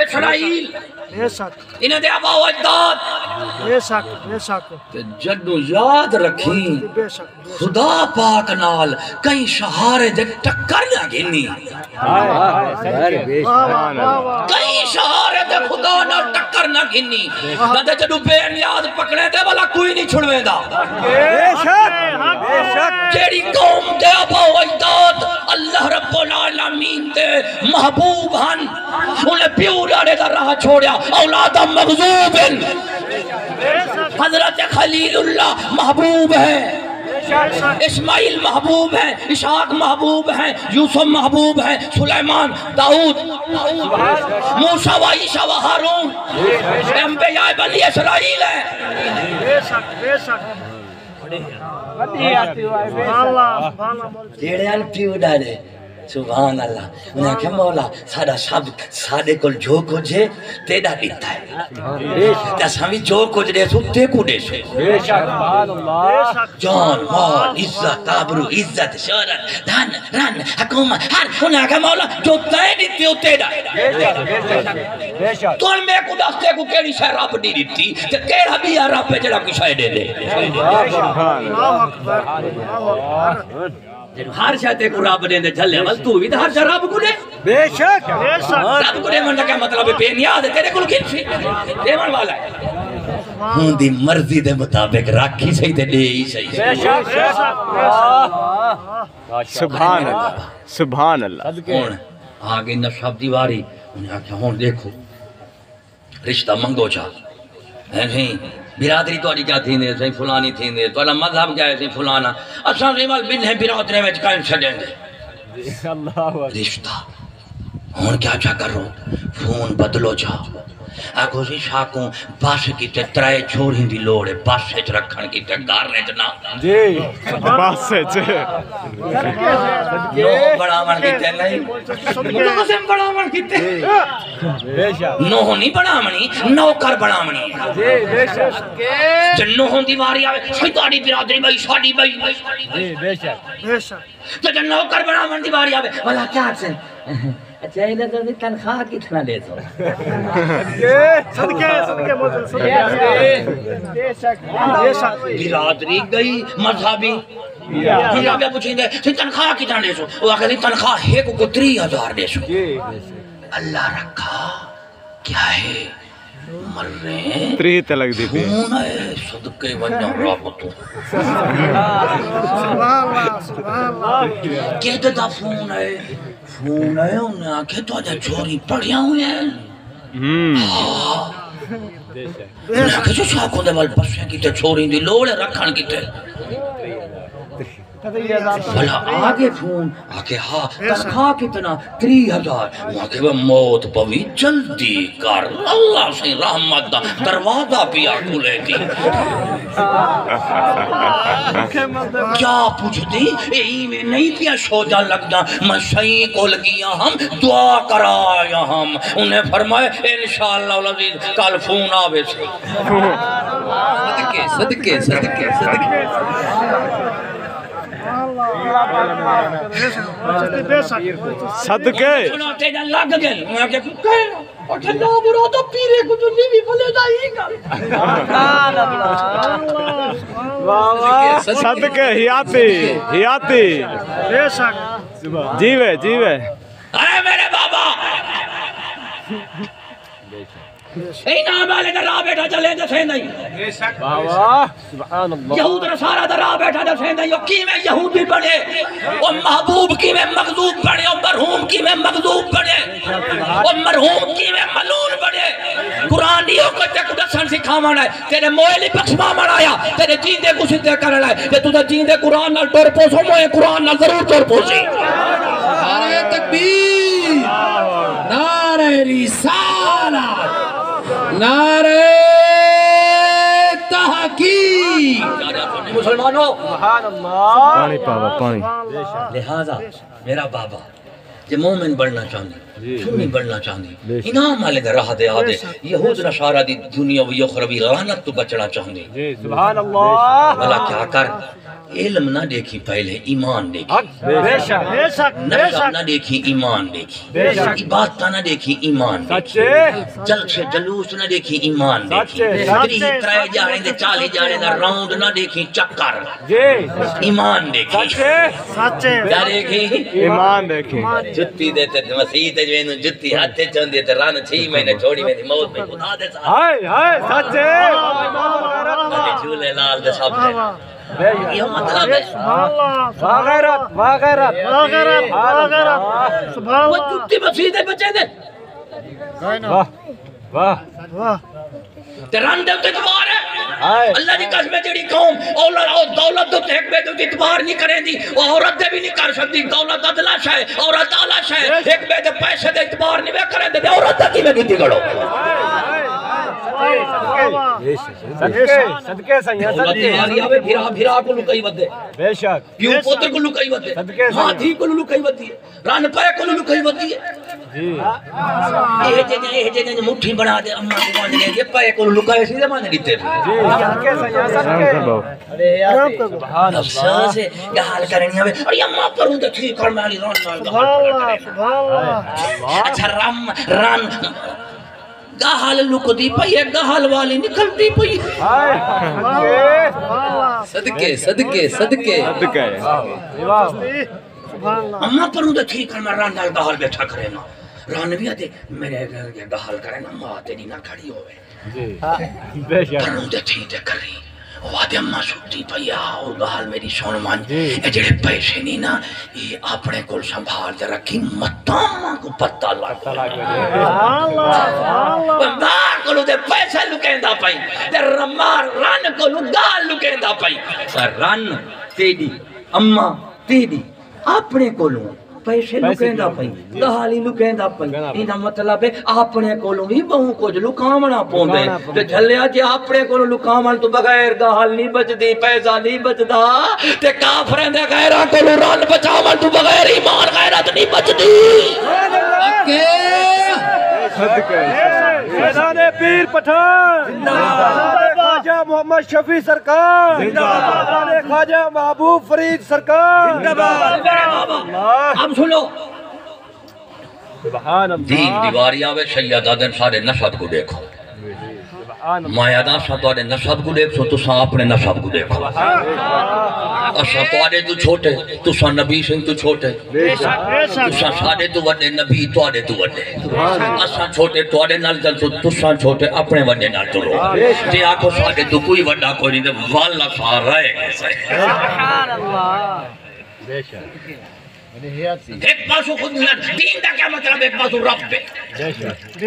اسرائیل انہیں دے آبا و اجداد بے شک جدو یاد رکھیں خدا پاک نال کئی شہارے دے ٹکر نہ گھنی کئی شہارے دے خدا نہ ٹکر نہ گھنی نہ دے جدو بے نیاز پکڑے دے والا کوئی نہیں چھڑوے دا جیڑی قوم دے آبا و اجداد اللہ رب العالمین دے محبوب ہن انہیں پیو ڈاڑے دا راہ چھوڑیا اولاد مغضوب حضرت خلیل اللہ محبوب ہے اسماعیل محبوب ہے اسحاق محبوب ہے یوسف محبوب ہے سلیمان داؤد موسیٰ و عیسیٰ و ہارون انبیاء بنی اسرائیل ہے بے شک جیڑے ان پیو ڈالے سبحان اللہ انہیں کہا مولا ساڑا شب ساڑے کل جو کچھ ہے تیڑا دیتا ہے تسامی جو کچھ دے سو تے کو دے سو جان مال عزت آبرو عزت شہرت دھن رن حکومت ہر انہیں کہا مولا جو تے دیتی ہو تیڑا تو ان میں کو دستے کو کیڑی شاہ رب دی دیتی کہ کیڑا بھی ہے رب پہ جڑا کی شاہ دے دے ہر شاہتے کو رب دے دے جھلے وال تو بھی ہر شاہ رب کو دے بے شک رب کو دے من کیا مطلب ہے بے نیاز ہے تیرے کل کن سی دیون والا ہے ہون دی مرضی دے مطابق راکھی صحیح دے دے ہی صحیح بے شک سبحان اللہ سبحان اللہ ہون آگے نشاب دیواری انہیں آکھا ہون دیکھو رشتہ منگو چاہ برادری تو کیا تھی نے سہی فلانی تھی نے تو مذہب کیا ہے سہی فلانا اچھا ریمال بن ہے برادری میں قائم چھڑیں دے رشتہ ہون کیا چاہ کر رہو فون بدلو چاہ آگو سی شاکوں باس کی تے ترائے چھوڑیں دی لوڑے باس سیچ رکھن کی تے گارنے چنا جی باس سیچ نو بڑا من کی تے نہیں نو سے بڑا من کی تے نو نہیں بڑا منی نوکر بڑا منی جن نو ہون دیواری آوے شیطانی برادری بھائی شاڑی بھائی جن نوکر بڑا من دیواری آوے والا کیا سے اچھا انہیں تو تنخواہ کتنا دے سو صدقے برادری گئی مذہبی ہم آگے پوچھیں گے تنخواہ کتنا دے سو وہ آگے تنخواہ ہے کو 3000 دے سو اللہ رکھا کیا ہے مر رہے ہیں 3 تلک دیتے ہیں فون ہے صدقے وجہ رابطوں کہتے دا فون ہے انہیں آنکھیں تو آجا چوری پڑھیا ہوئے ہیں انہیں آنکھیں جو شاکوں دے وال پسے کی تے چوری دی لوڑے رکھن کی تے بھلا آگے فون آکے ہاں تنخواہ کتنا 3000 آکے وہ موت پوی جلدی کر اللہ سے رحمت دا دروازہ پیا کھلے دی کیا پوچھتی ای میں نہیں پیا شوجا لگنا میں شہی کو لگیا ہم دعا کرایا ہم انہیں فرمائے انشاءاللہ العزیز کل فون آوے سے صدقے صدقے صدقے صدقے سنا تیجا لگ گئے میں کیا کہنا اور ٹھنڈا برا تو پیرے کو جو نہیں بھی بھلے جائے گا صدقے حیاتی جیوے جیوے اے میرے بابا نام والے در راہ بیٹھا چلے دسیں نہیں یہود نصارہ در راہ بیٹھا دسیں نہیں کی میں یہودی بڑھے اور محبوب کی میں مغضوب بڑھے اور مرحوم کی میں مغضوب بڑھے اور مرحوم کی میں ملون بڑھے قرآن دیو کو تے کو دسن سکھاونا ہے تیرے مویلی بخشما منایا تیرے جیندے کو سدھے کرنا ہے تے تجھے جیندے قرآن نال ٹور پوسو موئے قرآن نال ضرور ٹور پوسی نعرہ تکبیر نعرہ رسالت نعرہ تحقیق مسلمانوں پانی پاوا پانی لہذا میرا بابا کہ مومن بڑھنا چاہنے سنی بڑھنا چاہنے انعام والے در راہ دے آدھے یہود نشارہ دی دنیا و یخروی لعنت تو بچنا چاہنے سبحان اللہ بھلا کیا کر علم نہ دیکھی پہلے ایمان دیکھی بے شک نشہ نہ دیکھی ایمان دیکھی عبادت نہ دیکھی ایمان دیکھی جلش جلوس نہ دیکھی ایمان دیکھی تری ترائے جانے دے چالے جانے دے راؤنڈ نہ دیکھی چکر ایمان دیکھی کیا دیکھی ایمان دیکھیں جتی دیتے تھے مسیح تے جو انہوں جتی ہاتھے چون دیتے ران 6 مہینے چھوڑی میں تھی موت میں خدا دے صاحب ہائے ہائے سچے جھولے لال دے سب دے یہ مطلب ہے واغیرت وہ جتی مسیح دے بچے دے واہ تیران دے اتبار ہے اللہ دی قسم جڑی قوم دولت دے ایک بے دے اتبار نہیں کریں دی عورت دے بھی نہیں کر سکتی دولت ادلاش ہے عورت آلاش ہے ایک بے دے پیسے دے اتبار نہیں بے کریں دے عورت کی میں گیتی گڑو صدقے سیاں صدقے بھیرا کو لکائی ودے بے شک پیو پوتر کو لکائی ودے ماں دھی کو لکائی ودی ہے ران پائے کو لکائی ودی ہے یہ جگہ مٹھی بنا دے اممہ کو مانے دے پائے کو لکائے سیدھے مانے دیتے تھے صدقے سیاں صدقے افسر سے یہ حال کرنی ہے اور یہ اممہ پروں دے ٹھیک کر میں علی ران اچھا ران گاہل لک دی پئی ہے گاہل والی نکلتی پئی صدقے صدقے صدقے صدقے اممہ پروں دے ٹھیک کر میں ران نال گاہل بیٹھا کرے نا ران بھی آتے میرے گاہل کرے نا ماں تیری نہ کھڑی ہوئے بے شک پروں دے ٹھیک دے کر رہی وعدے اممہ سکتی پیا اور گاہل میری سون مان یہ جڑے پیسے نہیں نا یہ اپنے کل سنبھال دے رکھی متامہ کو پتہ لگ بندار کو دے پیسے لکیندہ پائی دے رمار رن کو گال لکیندہ پائی رن تیڑی اممہ تیڑی اپنے کو پیسے لکیندہ پائی گالی لکیندہ پائی انہا مطلب ہے اپنے کولوں ہی بہوں کچھ لکامنا پوندے تو جھلیا جی اپنے کولوں لکامن تو بغیر گال نہیں بچ دی پیسہ نہیں بچ دا تے کافریں دے غیرہ کولوں ران بچاون تو بغیر ایمان غیرت نہیں بچ دی صدقے میدان پیر پٹھان خواجہ محمد شفیع سرکار میدان خواجہ محبوب فرید سرکار اب سنو سبحان دین دیواری آوے سید آدن سارے نسب کو دیکھو مایادہ سا تو آدھے نسب کو دیکھو تو سا اپنے نسب کو دیکھو اسا تو آدھے تو چھوٹے تو سا نبی سے تو چھوٹے تو سا سارے تو وڈے نبی تو آدھے تو وڈے اسا چھوٹے تو آدھے نال جل تو سا چھوٹے اپنے وڈے نال تو رو جی آکھو سارے تو کوئی وڈا کوئی نہیں دے والا سا رہے گے سبحان اللہ بے شک ایک پاسو خود دین دا کیا مطلب ایک پاسو رب ہے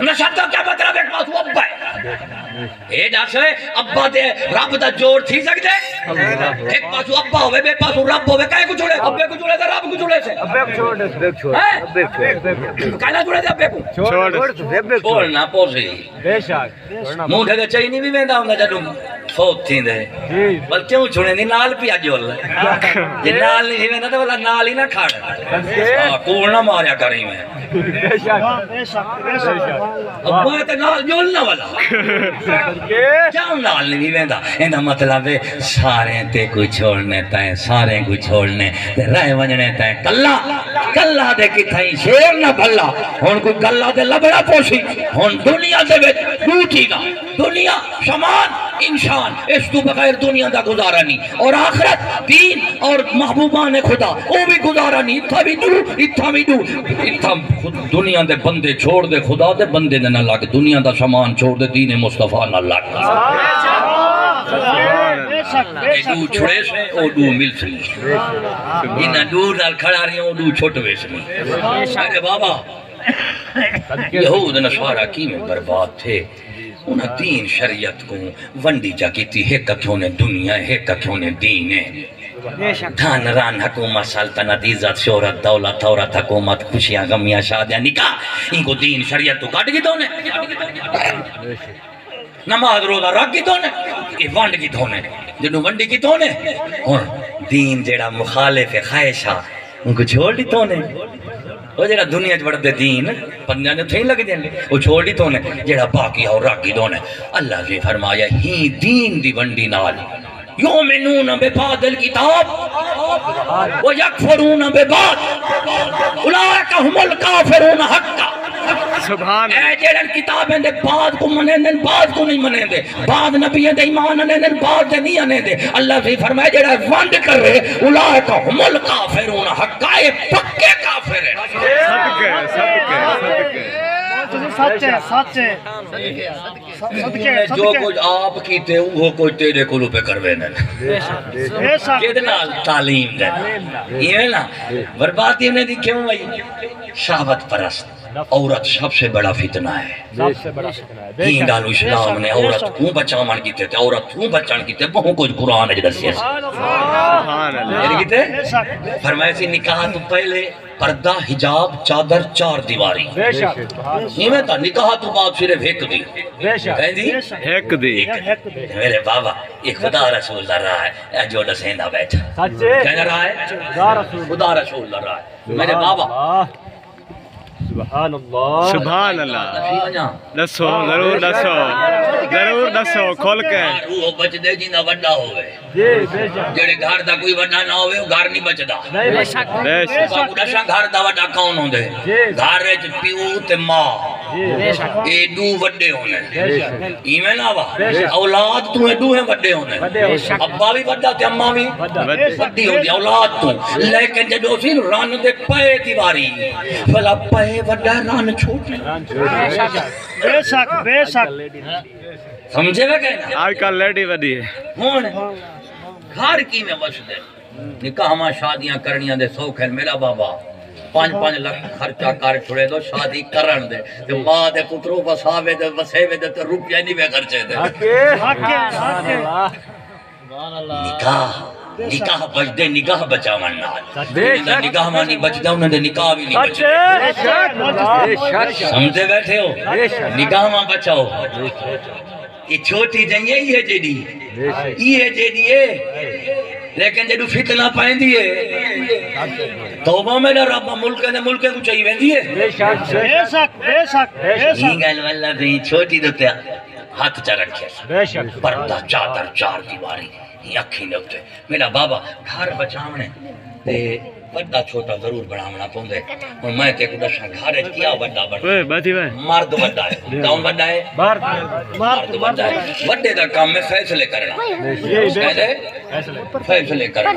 نشد دا کیا مطلب ایک پاسو ابا ہے اے ڈاکٹر ابا دے رب دا جوڑ تھی سکتے ایک پاسو ابا ہوئے بے پاسو رب ہوئے کائے کو چھوڑے ابے کو چھوڑے تھا رب کو چھوڑے سے ابے کو چھوڑ کائنا چھوڑے تھے ابے کو چھوڑنا پوسی بے شک منہ دے چاہی نہیں بھی ویندا ہوندا جدوں فوت تھی دے بل کیوں چھوڑے نہیں نال پیا جول جے نال نہیں ویندا تے بلا نال ہی نہ کھاڑ کوڑ نہ ماریا کریں میں بے شک ابا تے نال جولنا والا کیوں نال نہیں ویندا ایندا مطلب ہے سارے تے کوئی چھوڑنے تے سارے کوئی چھوڑنے تے رہ ونجنے تے کلا کلا دے کتھائی شیر نہ بھلا ہن کوئی کلا دے لبڑا پوسی ہن دنیا دے وچ ٹوٹی گا دنیا شمان انسان اس تو بغیر دنیا دا گزارا نہیں اور آخرت دین اور محبوبان خدا وہ بھی گزارا نہیں اتھا بھی دو اتھا دنیا دے بندے چھوڑ دے خدا دے بندے نہ لگ دنیا دا شمان چھوڑ دے دین مصطفیٰ نہ لگ اے دو چھڑے سے او دو مل سی انہ دو نال کھڑا رہی او دو چھوٹوے سے ارے بابا یہود نصارہ کی میں برباد تھے انہاں دین شریعت کو ونڈی جا کی تھی ایک کتھوں نے دنیا ایک کتھوں نے دین ہے دھان ران حکومت سلطنت عزت شہرت دولت عورت حکومت خوشیاں غمیاں شادیاں نکاح ان کو دین شریعت تو کٹ کی تو نے نماز روزہ رکھ کی تو نے یہ ونڈ کی تو نے جنہوں ونڈی کی تو نے دین جیڑا مخالف خواہشہ ان کو چھوڑ دی تو نے وہ جڑا دنیا چ بڑھتے دین پنجاں نے تھیں لگ جائیں وہ چھوڑ دی تو نے جڑا باقی اور راکی دو نے اللہ نے فرمایا ہی دین دی ونڈی نال یومنون ببعض الکتاب ویکفرون ببعض اولئک هم الکافرون حقا سبحان اے جڑن کتابیں دے بعض کو منے دے بعض کو نہیں منے دے بعض نبیوں دے ایمان نے دے بعض دے نہیں آنے دے اللہ سے فرمایا جڑا ونڈ کر رہے اولئک هم الکافرون حقا اے پکے کافر ہیں صدقے جو کچھ آپ کیتے وہ کچھ تیرے کلو پہ کروے نہیں کتنا تعلیم دے یہ نا بربادی نے دی کیوں آئی شہوت پرست عورت سب سے بڑا فتنہ ہے ہی ڈالو اسلام نے عورت کیوں بچاون کیتے تھے عورت کیوں بچان کیتے بہت کچھ قرآن ہے جدسی ہے فرمائے سی نکاح تو پہلے پردہ حجاب چادر چار دیواری یہ میں تا نکاح تو بعد صرف ایک دی کہیں دی ایک دی میرے بابا یہ خدا رسول در رہا ہے جو دسیندہ بیٹھا کہنا رہا ہے خدا رسول در رہا ہے میرے بابا سبحان اللہ سبحان اللہ دسو ضرور دسو کھول کے وہ بچ دے جینا وڈا ہوئے جڑے گھر دا کوئی وڈا نہ ہوئے وہ گھر نہیں بچ دا باکو دشا گھر دا وڈا کون ہوں دے گھر رچ پیو تے ماں اے دو وڈے ہونے ایمیں نا با اولاد تو اے دو ہیں وڈے ہونے ابا بھی وڈا تے اماں بھی وڈی ہو دی اولاد تو لیکن جدو سی ران دے پے دیواری فلا پے وڈا ران چھوٹی بے شک سمجھے میں کہنا آج کل لیڈی وڈی ہے ہون گھر کی میں وش دے نکاح ماں شادیاں کرنیاں دے سوکھ ہے میرا بابا 5-5 لاکھ خرچہ کر چھوڑے دو شادی کرن دے تو ماں دے پتروں بساوے دے بسیوے دے تو روپیہ نہیں بے خرچے دے نکاح بچ دے نگاہ بچاون نال نگاہ ماں نہیں بچ دا انہوں نے نکاح بھی نہیں بچ دے سمجھے بیٹھے ہو نگاہ ماں بچاؤ یہ چھوٹی جائیں یہ جیڑی ہے لیکن جدو فتنہ پائیں دیئے توبہ میرا رب ملکے کو چاہیے وین دیئے یہ گل واللہ بھی چھوٹی دوتے ہاتھ چا رکھے پردہ چادر چار دیواری یہ اکھی نکتے میرا بابا گھر بچاونے تے بڑا چھوٹا ضرور بڑھامنا پوندے اور میں تے کو دشا گھر کیا بڑا مرد بڑا ہے کون بڑا ہے مرد بڑا ہے بڑے دا کام میں فیصلے کرنا فیصلے کرنا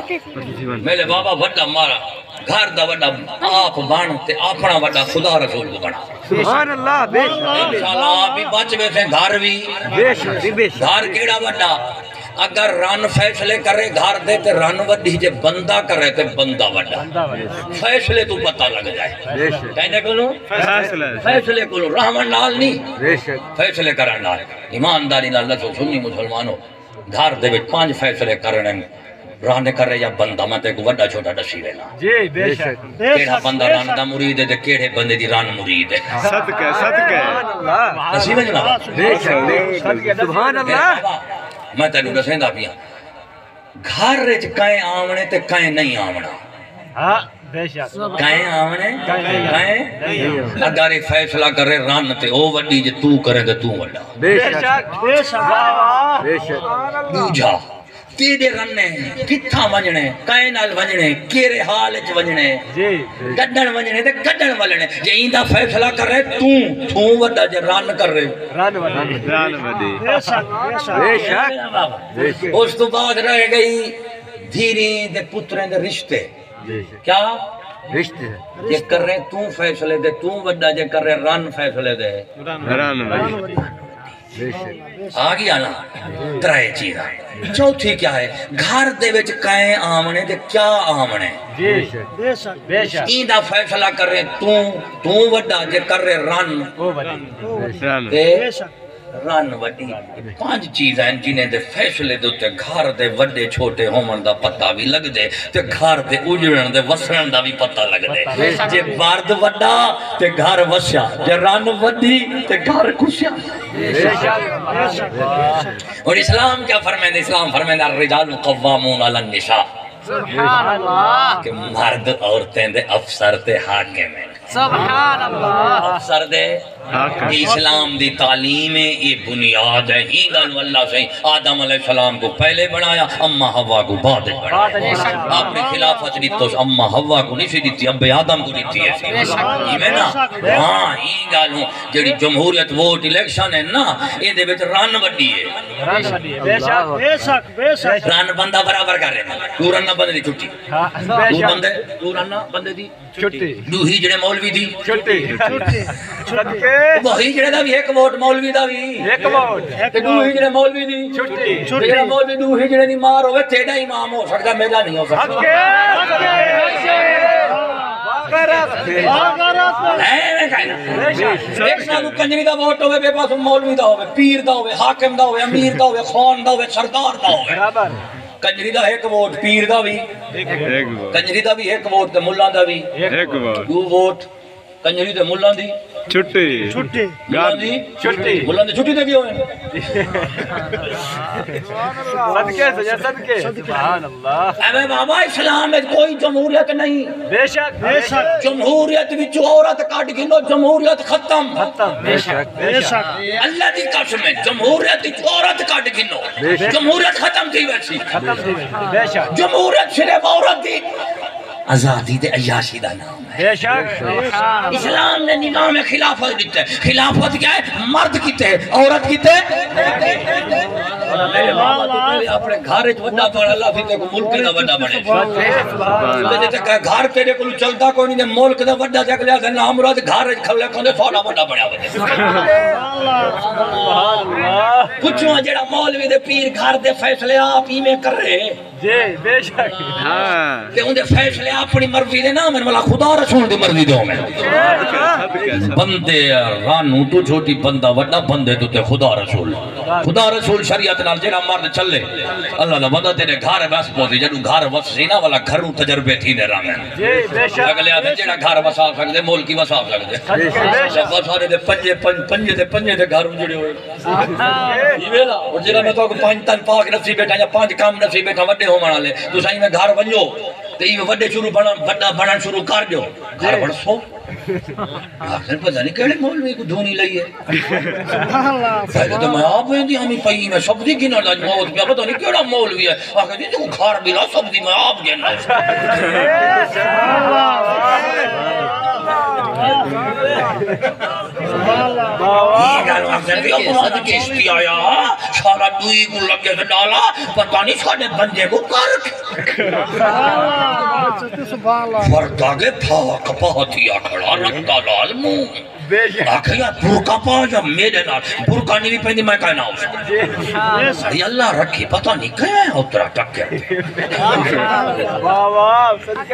میرے بابا بڑا مارا گھر دا بڑا آپ بان تے اپنا بڑا خدا رسول کو بنا سبحان اللہ انشاءاللہ آپ بھی بچ بیٹھے گھر بھی گھر کیڑا بڑا اگر رن فیصلے کرے گھر دے تے رن وڈی جے بندہ کرے تے بندہ وڈا فیصلے تو پتہ لگ جائے کہنے کو لوں فیصلے کو لوں رحمن نال نہیں فیصلے کرن نال ایمانداری نال نسو سنی مسلمانوں گھر دے وچ 5 فیصلے کرنے رن کرے یا بندہ میں تے کو وڈا چھوٹا دسی لینا جی بے شک کیڑا بندہ رن دا مرید ہے تے کیڑے بندے دی رن مرید ہے صدقہ صدقہ دسی وجنا بے شک سبحان اللہ میں تینوں دسیندا پیا گھر وچ کائیں آونے تے کائیں نہیں آونا ہاں بے شک کائیں آونے کائیں اگر یہ فیصلہ کرے رن تے او وڈی جے تو کرے تے تو وڈا بے شک بے شک بے شک دوجا تیرے رنے کتھا ونجنے کائیں نال ونجنے کیرے حال وچ ونجنے جی کڈن ونجنے تے کڈن ولنے جے ایندا فیصلہ کرے تو وڈا جے رن کرے رن ودی بے شک بے شک اس تو بعد رہ گئی دھیری دے پتریں دے رشتے کیا رشتے یہ کر رہے تو فیصلے دے تو وڈا جے کر رہے رن فیصلے دے رن ودی بے شک آگیا نا ترائے چیزاں چوتھی کیا ہے گھر دے وچ کائیں آمنے دے کیا آمنے جی بے شک بے شک ایندا فیصلہ کر رہے تو وڈا جے کر رہے رن او ودی رن تے رن وڈی 5 چیزاں جنہیں دے فیصلے دے تے گھر دے وڈے چھوٹے ہومن دا پتہ بھی لگ دے تے گھر دے اجڑن دے وسرن دا بھی پتہ لگ دے جے مرد وڈا تے گھر وسیا جے رن وڈی تے گھر کھسیا اور اسلام کیا فرمائے اسلام فرمائے الرجال قوامون علی النساء سبحان اللہ کہ مرد عورتیں دے افسر تے حاکم ہیں سبحان اللہ افسر دے اسلام دی تعلیم یہ بنیاد ہے ہی گل اللہ سے آدم علیہ السلام کو پہلے بنایا اما حوا کو بعد بنایا آپ نے خلافت دی تو اما حوا کو نہیں سی دیتی اب آدم کو دیتی ہے یہ میں نا ہاں یہ گل ہوں جڑی جمہوریت ووٹ الیکشن ہے نا یہ دے وچ رن وڈی ہے بے شک بے شک بے شک رن بندہ برابر کر رہے ہیں تو رن بندے دی چھٹی تو رن بندے دی چھٹی دو ہی جڑے مولوی دی چھٹی وہی جڑے دا بھی ایک ووٹ مولوی دا بھی ایک ووٹ تے دو ہی جڑے مولوی دی چھٹی جڑے مولوی دو ہی جڑے دی مار ہوے تیرا امام ہو سکدا میرا نہیں ہو سکدا ایک سال کنجری دا ووٹ ہوے بے پاس مولوی دا ہوے پیر دا ہوے حاکم دا ہوے امیر دا ہوے خان دا ہوے سردار دا ہوے برابر کنجری دا ایک ووٹ پیر دا بھی ایک ووٹ کنجری دا بھی ایک ووٹ تے ملہ دا بھی ایک ووٹ دو ووٹ کنجری تے ملہ دی چھٹی چھٹی ملہ دی چھٹی ملہ دی چھٹی تے کیوں ہے صدقے سجا صدقے سبحان اللہ اے بابا اسلام میں کوئی جمہوریت نہیں بے شک بے شک جمہوریت وچ عورت کٹ گنو جمہوریت ختم بے شک بے شک اللہ دی قسم ہے جمہوریت وچ عورت کٹ گنو جمہوریت ختم تھی ویسی ختم تھی بے شک جمہوریت صرف عورت دی آزادی تے عیاشی دا نام ہے بے شک اسلام نے نظام خلافت دیتا ہے خلافت کیا ہے مرد کیتے عورت کیتے میرے بابا تو پہلے اپنے گھر وچ وڈا بن اللہ پھر تے کو ملک دا وڈا بنے تے تے گھر تیرے کول چلدا کوئی نہیں ملک دا وڈا تے اگلے دا نام مراد گھر وچ کھلے کھندے تھوڑا وڈا بنیا ہوے سبحان اللہ پوچھو جڑا مولوی دے پیر گھر دے فیصلے آپ ہی میں کر رہے جی بے شک ہاں تے اون دے فیصلے اپنی مرضی دے نہ من والا خدا رسول دی مرضی دے میں بندے رانو تو چھوٹی بندہ وڈا بندے تو تے خدا رسول شریعت نال جڑا مرد چلے اللہ دا بندہ تیرے گھر بس پوسی جدوں گھر وسے نا والا گھروں تجربے تھی دے رہے جی بے شک اگلے آدھے جڑا گھر وسا سکدے ملک ہی وسا سکدے وسارے دے پنجے دے گھر اجڑے ہوئے یہ ویلا اور جڑا میں تو 5 تن پاک نصیب بیٹھا یا 5 کام نصیب بیٹھا وڈے ہون والے تو سائیں میں گھر ونجو تے یہ وڈے شروع بنن شروع کر دیو گھر بن سو آخر پتہ نہیں کیڑے مولوی کو دھونی لئی ہے پہلے تو میں آپ ویندی ہمیں پئی میں سب دی گنا لاج موت پہ پتہ نہیں کیڑا مولوی ہے آخر دی تو گھر بھی لا سب دی میں آپ گنا یہ گالو آخر بھی اپنا کشتی آیا سارا دوئی کو لگے سے ڈالا پتہ نہیں ساڑے بندے کو کر فردہ کے پھاک پہتیا کھڑا رکھتا لال مون آخر یا برکا پا یا میرے نال برکا نہیں بھی پہنی میں کہنا ہو سکتا یہ اللہ رکھی پتہ نہیں کہا ہے اترا ٹکے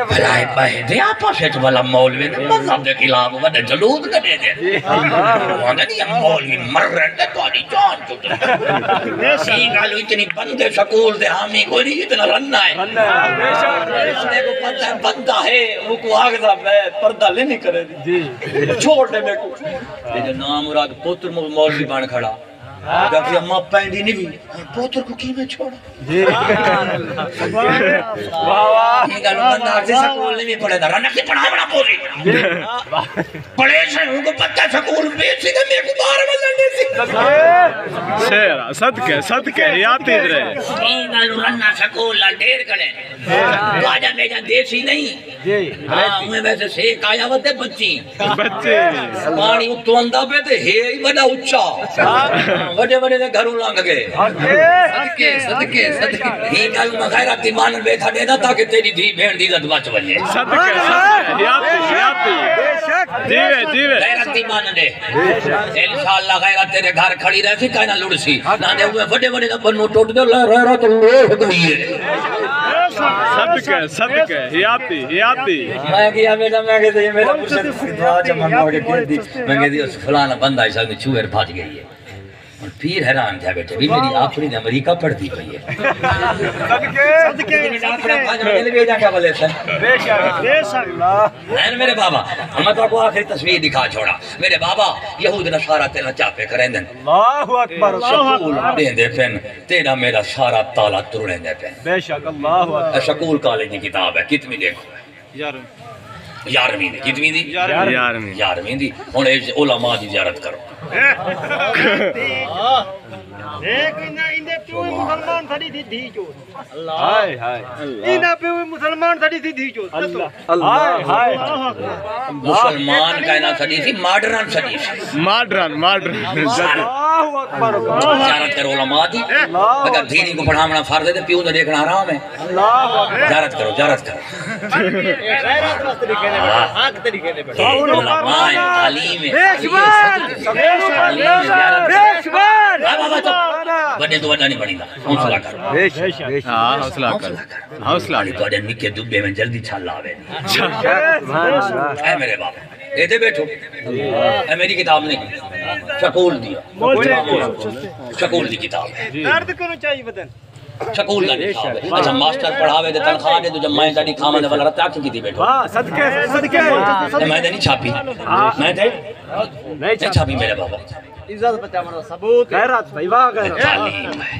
بھلائی بہے دے آپا سیچ والا مولوی نے مذہب دے خلاف وڈے جلود کرے دے وہاں نہیں یہ مولوی مر رہے دے تو آنی جان چھوٹے گالو اتنی بندے سکول دے حامی کوئی نہیں اتنا رننا ہے بندے کو پتہ ہے بندہ ہے وہ کو آگ دا پردہ لینے کرے دی چھوڑ دے میں کو یہ جو نام مراد پوتر مولوی بان کھڑا کہ اماں پینڈی نہیں بھی پوتر کو کی میں چھوڑا یہ گالو بندہ آگے سکول نہیں بھی پڑھے دا رنہ کی پڑھا بڑا پوری پڑھے سے ان کو پتہ سکول بیچ سی گا میرے کو باہر میں لڑنے سی شیرہ صدقے یاتی درے گالو رنہ سکول لڑیر کرے واجہ میجا دیسی نہیں ہاں میں ویسے سیک آیا ہوتے بچی پانی اتو اندہ پہ تھے ہے ہی بڑا اچھا بڑے بڑے نے گھروں لانگ گئے صدقے ہی گالو میں غیرت ایمان بیٹھا دینا تاکہ تیری دھی بھین دی عزت بچ بنے صدقے یاتی جیوے غیرت ایمان دے انشاءاللہ غیرت تیرے گھر کھڑی رہ سی کائنہ لڑ سی نہ دے ہوئے بڑے بڑے بنو ٹوٹ دے غیرت لوڑ گئی ہے صدقے یاتی میں کیا بیٹا میں کہتے ہیں میرا پرشد دعا جمع مانگ کے کہہ دی میں کہہ دی اس فلانا بندہ ایسا میں چوہر بھاج گئی ہے اور پیر حیران تھا بیٹے بھی میری آفری نے امریکہ پڑھتی پئی ہے میرے بابا ہم تو کو آخری تصویر دکھا چھوڑا میرے بابا یہود نصارہ تیرا چاپے کریں دن اللہ اکبر شکول دیں دے پین تیرا میرا سارا تالا ترڑیں دے پین بے شک اللہ اکبر شکول کالج کی کتاب ہے کتنی دیکھو یارویں دی کتنی دی یارویں دی ہن علماء دی زیارت کرو ایک اندے پیو مسلمان تھڑی تھی دھی چوت ہائے ہائے انہاں پیو مسلمان تھڑی تھی دھی چوت ہائے ہائے مسلمان کہنا سڑی تھی ماڈرن سڑی تھی ماڈرن اللہ اکبر زیارت کرو علماء دی اگر دینی کو پڑھامنا فرض ہے تو پیو نے دیکھنا حرام ہے زیارت کرو غیرت واسطے کہنے بیٹا حق طریقے دے بیٹا علماء تعلیم بڑے تو بڑا نہیں بڑی دا حوصلہ کر حوصلہ تو اڈے نکے دبے میں جلدی چھال لاوے اے میرے باپ اے دے بیٹھو اے میری کتاب نہیں شکول دیا شکول دی کتاب ہے درد کرو چاہیے بدن شکول دا کتاب ہے اچھا ماسٹر پڑھاوے دے تنخواہ دے تو جب میں دانی کھاما دے والا رتا کی تھی بیٹھو صدقے میں دے نہیں چھاپی میں دے نہیں چھاپی میرے بابا عزت بچا مرا ثبوت غیرت بھائی واہ غیرت تعلیم ہے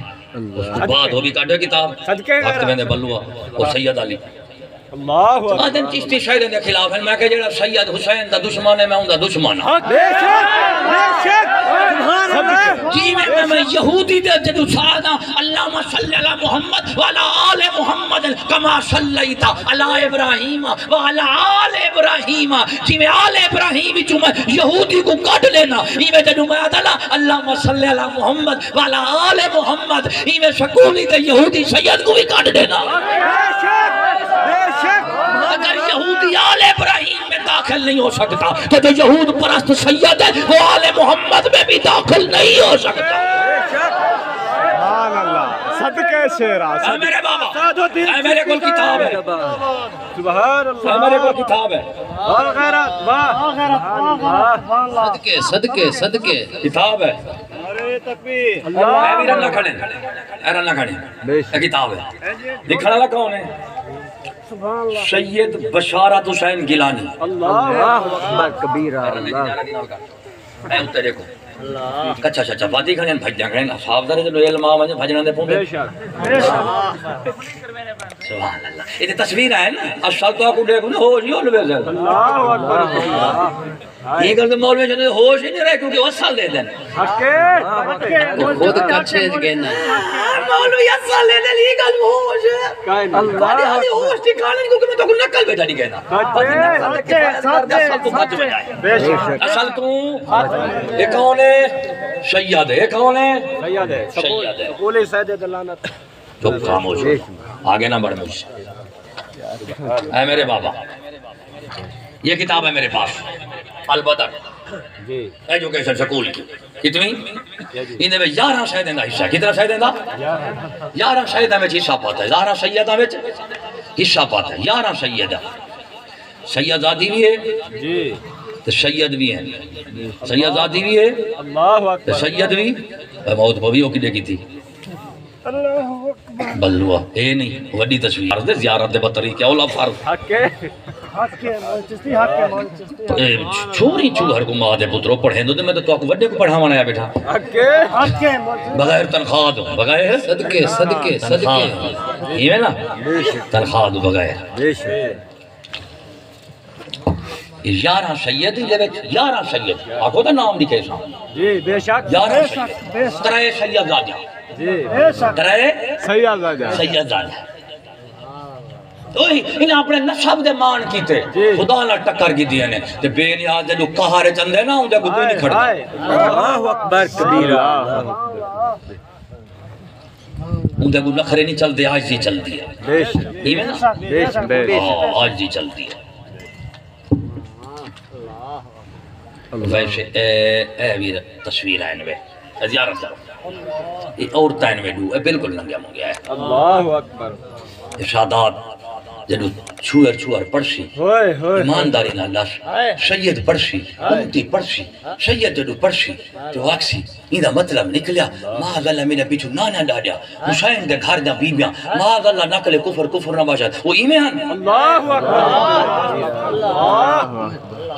اس کو بعد ہو بھی کاٹے کتاب وقت میں دے بلوا اور سید علی اللہ اکبر آدم چشتی شہدیں دے خلاف ہے میں کہ جڑا سید حسین دا دشمن ہے میں ہوں دا دشمن بے شک سبحان اللہ جی میں یہودی دے جدو سادہ اللہم صلی اللہ محمد وعلا آل محمد کما صلیتا علی ابراہیم وعلا آل ابراہیم جی میں آل ابراہیم جو میں یہودی کو کٹ لینا ہی میں جدو میں آدھلا اللہم صلی اللہ محمد وعلا آل محمد ہی میں شکولی دے یہودی سید کو بھی کٹ دینا اگر یہودی آل ابراہیم میں داخل نہیں ہو سکتا تو جو یہود پرست سید ہے وہ آل محمد میں بھی داخل نہیں ہو سکتا سبحان اللہ صدقے شیرہ اے میرے بابا اے میرے کول کتاب ہے سبحان اللہ اے میرے کول کتاب ہے واہ غیرت واہ صدقے کتاب ہے ارے تکبیر اے میرا نہ کھڑے اے نہ کھڑے اے کتاب ہے لکھنے والا کون ہے سید بشارت حسین گیلانی اللہ اکبر کبیرہ اے اتنے دیکھو کچھا چچا باتی کھڑے بھجیاں کھڑے صاحب دارے جو علم آمد بھجنا دے پونڈے بے شک سبحان اللہ یہ تصویر ہے نا اصل تو آپ کو دیکھو نا ہوش ہی ہونے سے اللہ اکبر یہ گل تو مولوی جو ہوش ہی نہیں رہے کیونکہ وہ اصل دے دیں خود کچھے گینا مولوی اصل دے دیں یہ گل ہوش ہے اللہ ہوش ٹھکانے کیونکہ میں تو کو نقل بیٹا نہیں کہنا اصل تو بچ بجائے بے شک اصل تو یہ کون ہے سید ہے کون ہے سید ہے سید ہے سکول سید دلانت چپ خاموش آگے نہ بڑھ مجھ سے اے میرے بابا یہ کتاب ہے میرے پاس البدر ایجوکیشن سکول کی کتنی انہیں میں 11 شہدیں دا حصہ کتنا شہدیں دا 11 شہدیں میں حصہ پاتا ہے 11 سیدہ میں حصہ پاتا ہے 11 سیدہ سیدہ بھی ہے جی تو سید بھی ہیں سید ذاتی بھی ہے اللہ اکبر سید بھی موت پہ بھی ہو کی دیکھی تھی بلوا اے نہیں وڈی تصویر دے زیارت دے بطریقہ اولا فرض حق کے چھوڑی چوہر کو ماں دے پتروں پڑھیں دو میں تو وڈے کو پڑھا مانا ہے بیٹھا حق کے بغیر تنخواہ دو بغیر صدقے صدقے صدقے یہ ہے نا تنخواہ دو بغیر بے شک 11 سید دے وچ 11 سید آکھو تے نام لکھے سا جی بے شک 11 سید ترے سید زادہ جی ترے سید زادہ سید زادہ انہیں اپنے نصب دے مان کیتے خدا نہ ٹکر کی دیئے نے تے بے نیاز دے جو کہارے چندے نا ان دے کوئی نہیں کھڑا اللہ اکبر کبیرہ ان دے کوئی نخرے نہیں چل دے آج دی چل دی ہے بے شک یہ میں نا بے شک آج دی چل دی ہے ویسے اے بھی تصویر ہے انوے زیارت دارو یہ عورتہ انوے دو اے بالکل ننگیا مونگیا ہے اللہ اکبر ارشادات جدو چھوئر پڑھشی ہوئے ہوئے ایمانداری نہ لاش سید پڑھشی امتی پڑھشی سید جدو پڑھشی تو آکسی ایدہ مطلب نکلیا ماذا اللہ میرے پیچھو نانا ڈاڑیا حسین دے گھر دا بیبیاں ماذا اللہ نکلے کفر نہ باشد وہ ایمان اللہ اکبر اللہ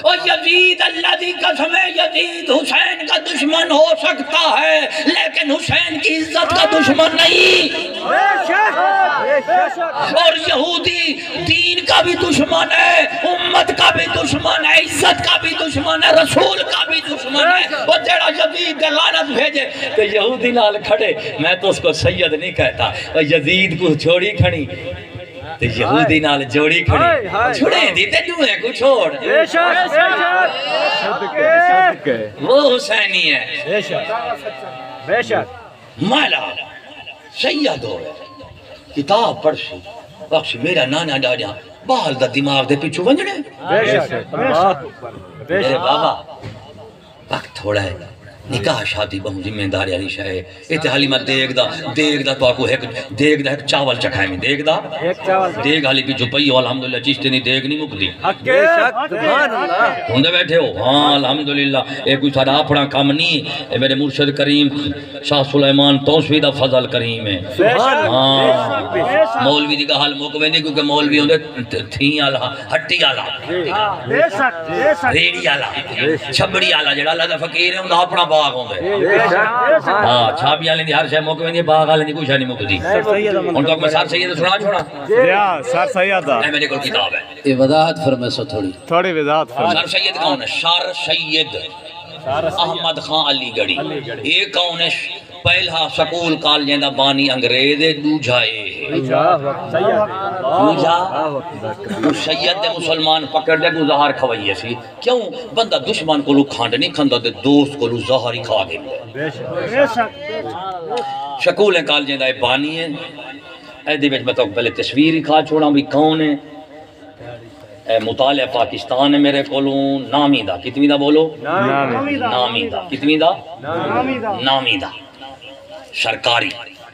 اور یزید اللہ دی قسم ہے یزید حسین کا دشمن ہو سکتا ہے لیکن حسین کی عزت کا دشمن نہیں اور یہودی دین کا بھی دشمن ہے امت کا بھی دشمن ہے عزت کا بھی دشمن ہے رسول کا بھی دشمن ہے وہ جڑا یزید دے لعنت بھیجے تو یہودی نال کھڑے میں تو اس کو سید نہیں کہتا اور یزید کو چھوڑی کھڑی تو یہودی نال جوڑی کھڑی چھوڑے دی تے دوئے کو چھوڑ بے شک صدقے وہ حسینی ہے بے شک بے شک مالا سید ہو کتاب پڑھشی بخش میرا نانا ڈاڈیا بال دا دماغ دے پیچھو ونجنے بے شک اللہ اکبر بے میرے شک بابا وقت تھوڑا ہے نکاح شادی بہت ذمہ داری علی شاہ ہے اتحالی میں دیکھ دا تو آکو دیکھ دا ایک چاول چکھائے میں دیکھ دا ایک چاول دیکھ حالی پی چپئی ہو الحمدللہ چیشتے نہیں دیکھ نہیں مک دی حق کے سبحان اللہ ہوندے بیٹھے ہو ہاں الحمدللہ ایک کوئی سارا اپنا کام نہیں اے میرے مرشد کریم شاہ سلیمان توسوی دا فضل کریم ہے ہاں مولوی دی کا حال موقع نہیں کیونکہ مولوی ہوندے تھیں آلہ ہٹی آلہ ریڑی آلہ چھبڑی آلہ جڑا اللہ دا فقیر ہے ہوندہ اپنا باغ ہوندے ہاں چھاپی آلیں دی ہر شے موقع نہیں باغ آلیں دی کوئی شاہ نہیں موقع دی ان تک میں سار سید سنا چھوڑا یا سر سیدہ اے میرے کل کتاب ہے یہ وضاحت فرمائے سو تھوڑی وضاحت فرمائے سر سید کون ہے شار سید احمد خان علی گڑی ایک کون ہے پہلا سکول کالجیں دا بانی انگریز دوجھائے دوجھا سید دے مسلمان پکڑ دے کو زہار کھوئیے سی کیوں بندہ دشمن کو لو کھانڈ نہیں کھاندہ دے دوست کو لو زہاری کھا گئے سکول کالجیں دا بانی ہے اے دی بیچ میں تو پہلے تصویر ہی کھا چھوڑا بھی کون ہے اے مطالعہ پاکستان ہے میرے کولوں نامی دا کتنی دا بولو نامی دا کتنی دا نامی دا سرکاری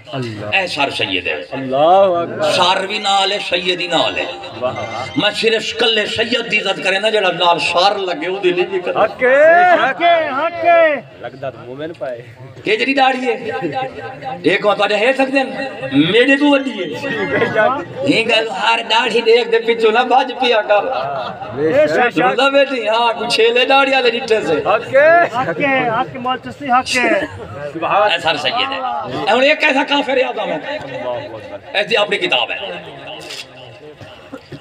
اے سر سید ہے اللہ اکبر ساروی نال ہے سیدی نال ہے میں صرف کلے سید دی عزت کرے نا جڑا نال سار لگے او دلی نہیں کرے حق کے لگدا تو مومن پائے کہ جڑی داڑھی ہے ایک وقت آجا ہے سکتے ہیں میرے تو وڈی ہے یہ گل ہر داڑھی دیکھ دے پچھو نہ باج پیا کر روزہ بیٹی ہاں کچھ چھیلے داڑھی آلے نٹھے سے حق کے مالچستی حق کے اے سر سید ہے اور ایک ایسا کافر یاد آمد ایسی اپنی کتاب ہے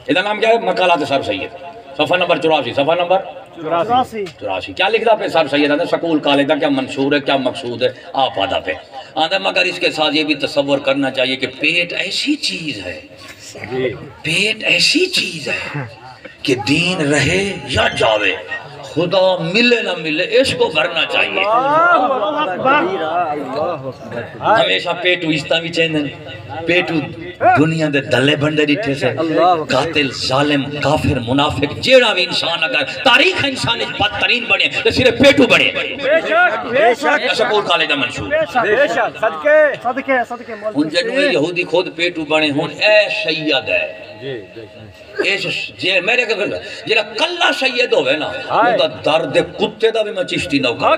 ادھا نام کیا ہے مقالات سر سید صفحہ نمبر 84 صفحہ نمبر 84 کیا لکھ دا پہ سر سید ہے سکول کالج دا کیا منشور ہے کیا مقصود ہے آپ آدھا پہ آدھا مگر اس کے ساتھ یہ بھی تصور کرنا چاہیے کہ پیٹ ایسی چیز ہے پیٹ ایسی چیز ہے کہ دین رہے یا جاوے خدا ملے نہ ملے اس کو بھرنا چاہیے ہمیشہ پیٹو استا بھی چاہیے پیٹو دنیا دے دلے بندے دیٹھے سے قاتل ظالم کافر منافق جیڑا بھی انسان اگر تاریخ انسان بدترین بنے تو صرف پیٹو بنے سکول کالج دا منشور صدقے ان جنوے یہودی خود پیٹو بنے ہون اے سید ہے جی میرے کہ جیڑا کلا سید ہوئے نا وہ درد کتے دا بھی میں چشتی نوکر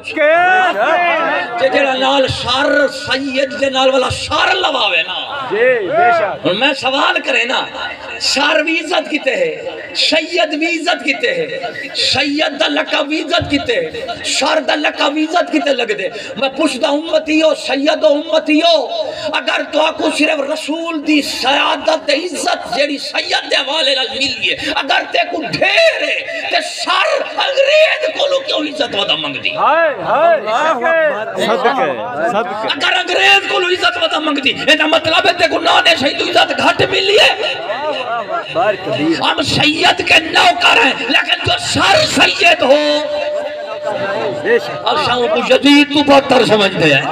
جیڑا نال شر سید دے نال والا شر لواوے نا میں سوال کرے نا شر بھی عزت کیتے ہے سید بھی عزت کیتے ہے سید دا لقب بھی عزت کیتے ہے شر دا لقب بھی عزت کیتے لگ دے میں پوچھتا امتی ہو سید و امتی ہو اگر تو آکو صرف رسول دی سیادت عزت جیڑی سید دے حوالے نال ملیے اگر تے کو ڈھیر ہے تے شر انگریز کو لو کیوں عزت ودا منگ دی اگر انگریز کو لو عزت ودا منگ دی اینا مطلب ہے تے کو نانے شہید عزت گھٹ ملیے ہم سید کے نوکر ہیں لیکن جو سر سید ہو اب شاہوں کو جدید تو بہتر سمجھتے ہیں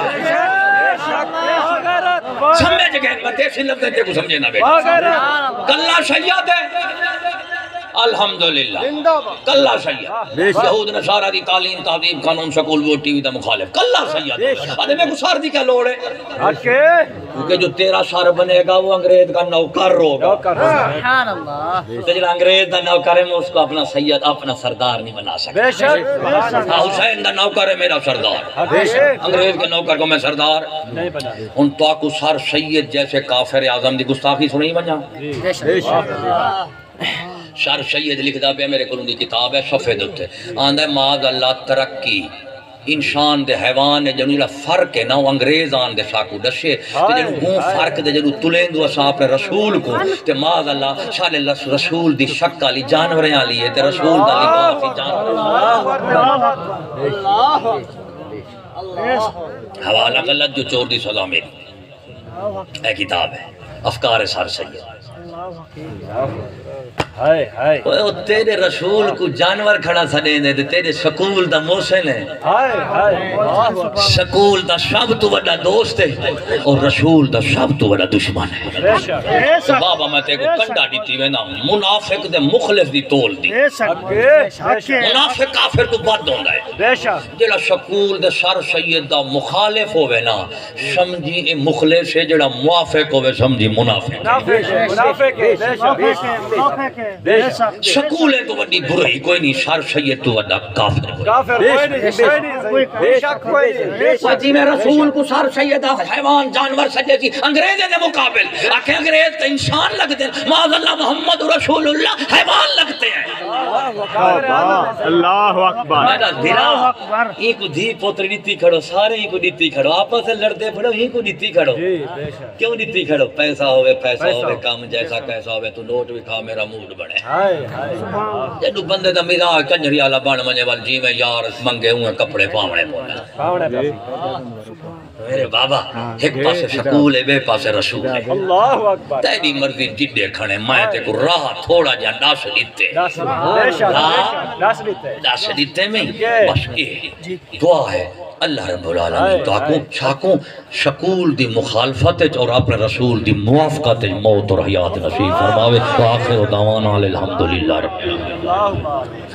سمجھ گئے بتے سے لفظ تے کو سمجھے نہ بیٹا کلہ سید ہے الحمدللہ کلہ سید یہود نصارہ دی تعلیم تہذیب قانون سکول وہ ٹی وی دا مخالف کلہ سید ادھے میں کو سار دی کیا لوڑ ہے کیونکہ جو تیرا سار بنے گا وہ انگریز کا نوکر ہوگا تو جب انگریز دا نوکر ہے میں اس کو اپنا سید اپنا سردار نہیں بنا سکتا حسین دا نوکر ہے میرا سردار انگریز کے نوکر کو میں سردار ان تو آکو سار سید جیسے کافر اعظم دی گستاخی سنی بنیا شر سید لکھدا پہ میرے کلوں دی کتاب ہے صفحے دوتے آندہ معاذ اللہ ترقی انسان دے حیوان دے جنو فرق ہے نا وہ انگریز آن دے ساکو دشے تے جنو ہوں فرق دے جنو تلین دو اسا اپنے رسول کو تے معاذ اللہ شال رسول دی شک علی جانوریں علی ہے تے رسول دا لباس جانوریں حوالہ غلط جو چور دی سزا میری اے کتاب ہے افکار سر سید تیرے رسول کو جانور کھڑا سڑے دے تیرے سکول دا موسن ہے سکول دا سب تو بڑا دوست ہے اور رسول دا سب تو بڑا دشمن ہے بابا میں تے کو کنڈا دیتی وینا منافق دے مخلص دی تول دی منافق کافر تو بد ہوندا ہے جڑا سکول دے سر سید دا مخالف ہوے نا سمجھی اے مخلص ہے جڑا موافق ہوے سمجھی منافق سکول ہے تو وڈی برائی کوئی نہیں سر سید تو وڈا کافر جی میں رسول کو سر سید حیوان جانور سجے تھی انگریز دے مقابل آکھیں انگریز انسان لگتے ہیں معاذ اللہ محمد رسول اللہ حیوان لگتے ہیں اللہ اکبر میرا دھیرا یہ کو دھی پوتر نیتی کھڑو سارے ہی کو نیتی کھڑو آپس سے لڑتے پڑھو ہی کو نیتی کھڑو کیوں نیتی کھڑو پیسہ ہوئے کام جیسا کیسا ہوئے تو نوٹ بھی کھا میرا موڈ بڑھے جنو بندے دا مزاج کنجری والا بن منے وال جی میں یار منگے ہوئے کپڑے پاونے پونا میرے بابا ایک پاسے سکول ہے بے پاسے رسول ہے تیری مرضی جڈے کھڑے میں تے کو راہ تھوڑا جا ناس لیتے میں بس یہ دعا ہے اللہ رب العالمین تو آکوں چھاکوں شکول دی مخالفت اور اپنے رسول دی موافقت موت اور حیات نصیب فرماوے تو آخر دعوانا الحمدللہ رب العالمین